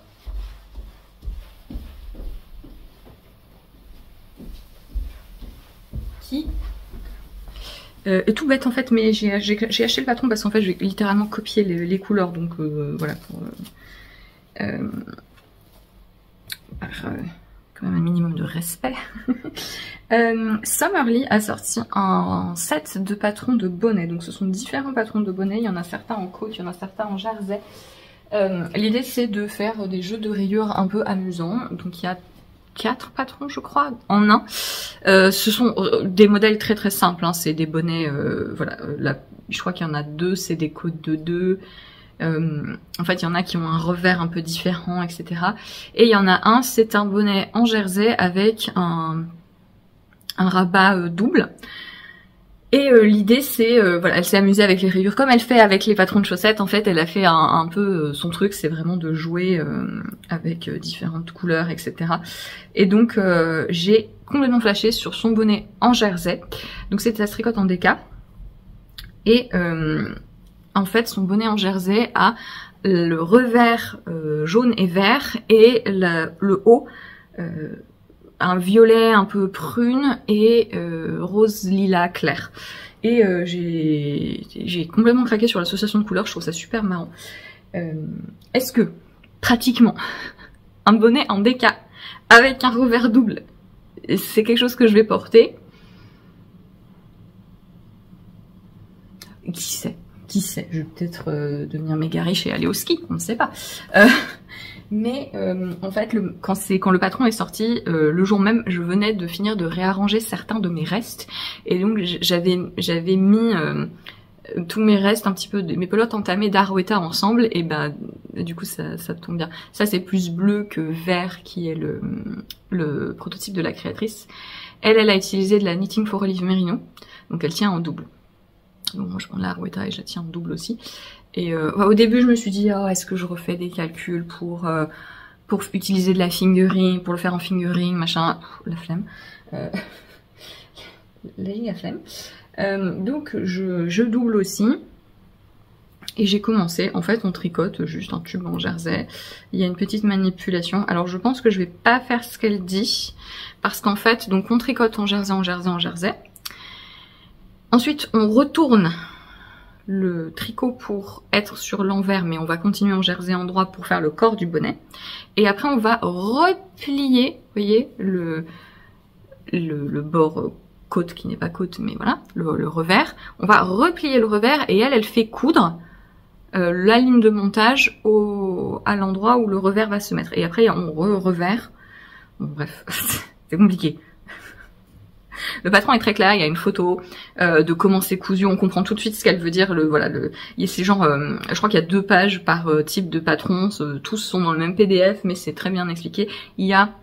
Qui Tout bête en fait, mais j'ai acheté le patron parce qu'en fait j'ai littéralement copié les couleurs, donc voilà, pour quand même un minimum de respect. Summerly a sorti un set de patrons de bonnets, donc ce sont différents patrons de bonnets, il y en a certains en côte, il y en a certains en jersey. L'idée c'est de faire des jeux de rayures un peu amusants, donc il y a 4 patrons je crois en un. Ce sont des modèles très très simples, hein. C'est des bonnets, voilà, je crois qu'il y en a 2, c'est des côtes de 2. En fait il y en a qui ont un revers un peu différent, etc. Et il y en a un, c'est un bonnet en jersey avec un rabat double. Et l'idée c'est, voilà, elle s'est amusée avec les rayures comme elle fait avec les patrons de chaussettes. En fait elle a fait un peu son truc, c'est vraiment de jouer avec différentes couleurs, etc. Et donc j'ai complètement flashé sur son bonnet en jersey. Donc c'était, ça se tricote en DK. Et en fait son bonnet en jersey a le revers jaune et vert et le haut un violet un peu prune et rose lilas clair. Et j'ai complètement craqué sur l'association de couleurs, je trouve ça super marrant. Est-ce que, pratiquement, un bonnet en DK avec un revers double, c'est quelque chose que je vais porter? Qui sait? Qui sait? Je vais peut-être devenir méga riche et aller au ski, on ne sait pas. Mais en fait, quand le patron est sorti, le jour même, je venais de finir de réarranger certains de mes restes. Et donc, j'avais mis tous mes restes, un petit peu de mes pelotes entamées d'Arweta ensemble. Et ben, du coup, ça tombe bien. Ça, c'est plus bleu que vert, qui est le prototype de la créatrice. Elle a utilisé de la Knitting for Olive Merino. Donc, elle tient en double. Donc, moi, je prends de la Arweta et je la tiens en double aussi. Et au début, je me suis dit, oh, est-ce que je refais des calculs pour utiliser de la fingering, pour le faire en fingering, machin, la flemme. La flemme. Donc, je double aussi. Et j'ai commencé, en fait, on tricote juste un tube en jersey. Il y a une petite manipulation. Alors, je pense que je vais pas faire ce qu'elle dit. Parce qu'en fait, donc on tricote en jersey, en jersey, en jersey. Ensuite, on retourne le tricot pour être sur l'envers, mais on va continuer en jersey endroit pour faire le corps du bonnet. Et après on va replier, vous voyez, le bord côte qui n'est pas côte, mais voilà, le revers. On va replier le revers et elle fait coudre la ligne de montage à l'endroit où le revers va se mettre. Et après on revers. Bon, bref, c'est compliqué. Le patron est très clair, il y a une photo de comment c'est cousu, on comprend tout de suite ce qu'elle veut dire. C'est genre, je crois qu'il y a 2 pages par type de patron, tous sont dans le même PDF, mais c'est très bien expliqué. Il y a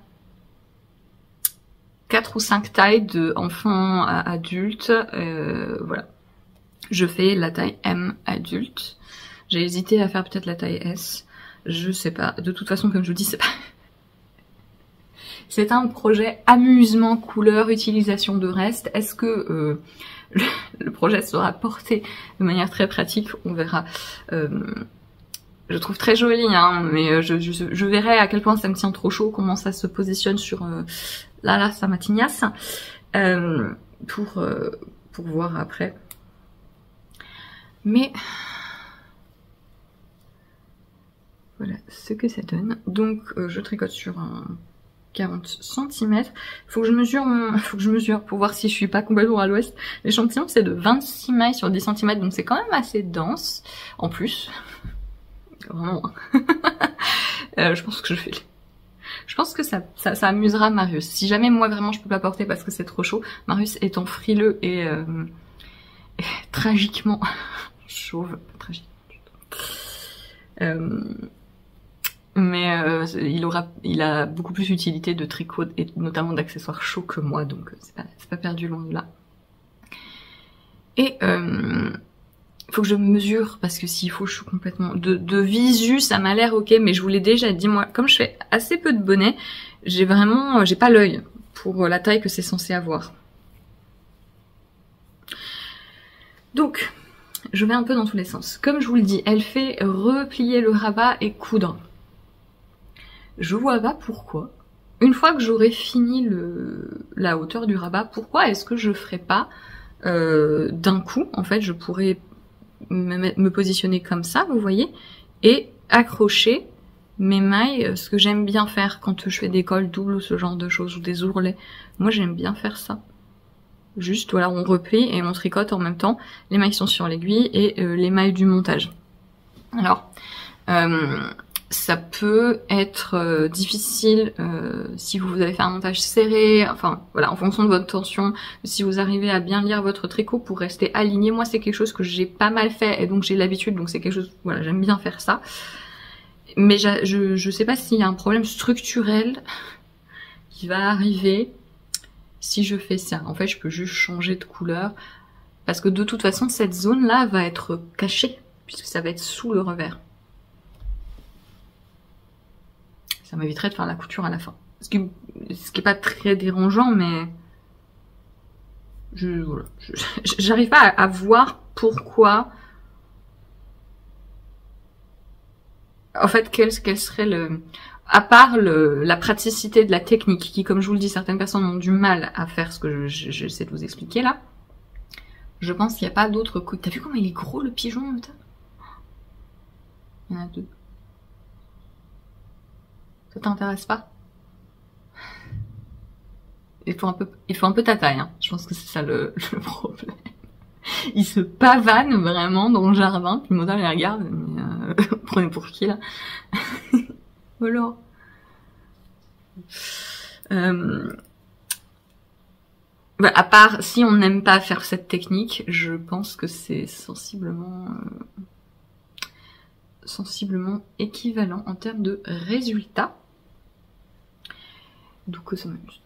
4 ou 5 tailles de enfants à adultes, voilà. Je fais la taille M adulte. J'ai hésité à faire peut-être la taille S, je sais pas. De toute façon, comme je vous dis, c'est pas... C'est un projet amusement, couleur, utilisation de reste. Est-ce que le projet sera porté de manière très pratique? On verra. Je trouve très joli, hein, mais je verrai à quel point ça me tient trop chaud, comment ça se positionne sur... là, ça m'atignasse. Pour voir après. Mais... voilà ce que ça donne. Donc, je tricote sur un... 40 cm. Faut que je mesure pour voir si je suis pas complètement à l'ouest. L'échantillon c'est de 26 mailles sur 10 cm, donc c'est quand même assez dense. En plus, vraiment. Je pense que ça amusera Marius. Si jamais moi vraiment je peux pas porter parce que c'est trop chaud, Marius étant frileux et tragiquement chauve, tragiquement du tout. Mais il a beaucoup plus d'utilité de tricot et notamment d'accessoires chauds que moi, donc c'est pas perdu loin de là. Et faut que je mesure parce que s'il faut, je suis complètement de visu, ça m'a l'air ok, mais je vous l'ai déjà dit, moi, comme je fais assez peu de bonnets, j'ai pas l'œil pour la taille que c'est censé avoir. Donc, je vais un peu dans tous les sens. Comme je vous le dis, elle fait replier le rabat et coudre. Je vois pas pourquoi. Une fois que j'aurai fini la hauteur du rabat, pourquoi est-ce que je ferai pas d'un coup, en fait, je pourrais me positionner comme ça, vous voyez, et accrocher mes mailles, ce que j'aime bien faire quand je fais des cols doubles ou ce genre de choses, ou des ourlets. Moi, j'aime bien faire ça. Juste, voilà, on replie et on tricote en même temps. Les mailles sont sur l'aiguille et les mailles du montage. Alors, ça peut être difficile si vous avez fait un montage serré, enfin voilà, en fonction de votre tension, si vous arrivez à bien lire votre tricot pour rester aligné. Moi, c'est quelque chose que j'ai pas mal fait et donc j'ai l'habitude, donc c'est quelque chose, voilà, j'aime bien faire ça. Mais je sais pas s'il y a un problème structurel qui va arriver si je fais ça. En fait, je peux juste changer de couleur parce que de toute façon, cette zone-là va être cachée puisque ça va être sous le revers. Ça m'éviterait de faire la couture à la fin. Ce qui est pas très dérangeant, mais j'arrive pas à voir pourquoi. En fait, quel serait le... À part la praticité de la technique, qui, comme je vous le dis, certaines personnes ont du mal à faire ce que j'essaie de vous expliquer là. Je pense qu'il n'y a pas d'autre... T'as vu comment il est gros le pigeon, putain? Il y en a deux. Ça t'intéresse pas? Il faut un peu ta taille, hein. Je pense que c'est ça le problème. Il se pavane vraiment dans le jardin, puis Moda les regarde, mais prenez pour qui là? Voilà. Bah, à part si on n'aime pas faire cette technique, je pense que c'est sensiblement équivalent en termes de résultats. Donc ça m'amuse.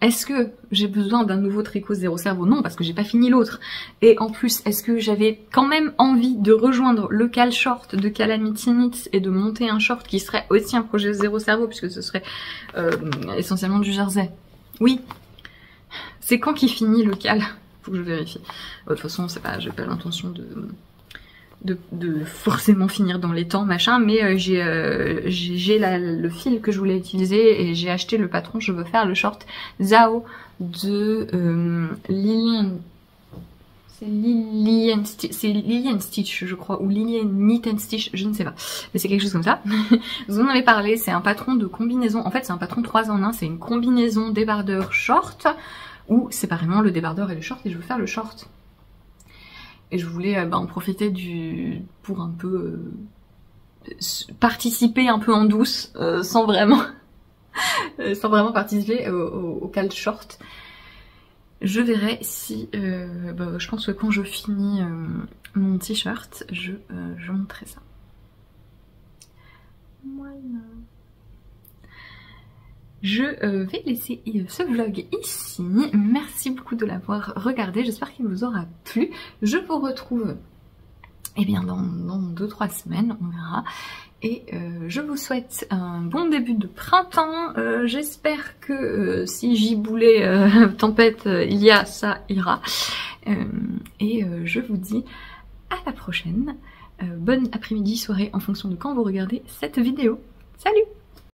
Est-ce que j'ai besoin d'un nouveau tricot zéro cerveau? Non, parce que j'ai pas fini l'autre. Et en plus, est-ce que j'avais quand même envie de rejoindre le cal short de Calamity Knits et de monter un short qui serait aussi un projet zéro cerveau, puisque ce serait essentiellement du jersey? Oui. C'est quand qu'il finit le cal? Faut que je vérifie. De toute façon, c'est pas, j'ai pas l'intention de forcément finir dans les temps, machin, mais j'ai le fil que je voulais utiliser et j'ai acheté le patron. Je veux faire le short Zao de Lillian. C'est Lillian Stitch, je crois, ou Lillian Knit and Stitch, je ne sais pas. Mais c'est quelque chose comme ça. Vous en avez parlé, c'est un patron de combinaison. En fait, c'est un patron 3 en 1, c'est une combinaison débardeur short, ou séparément le débardeur et le short, et je veux faire le short. Et je voulais en profiter pour un peu participer un peu en douce, sans vraiment participer au cal short. Je verrai si, je pense que quand je finis mon t-shirt, je montrerai ça. Voilà. Je vais laisser ce vlog ici. Merci beaucoup de l'avoir regardé. J'espère qu'il vous aura plu. Je vous retrouve dans 2-3 semaines, on verra. Et je vous souhaite un bon début de printemps. J'espère que si giboulée tempête il y a, ça ira. Je vous dis à la prochaine. Bonne après-midi, soirée en fonction de quand vous regardez cette vidéo. Salut!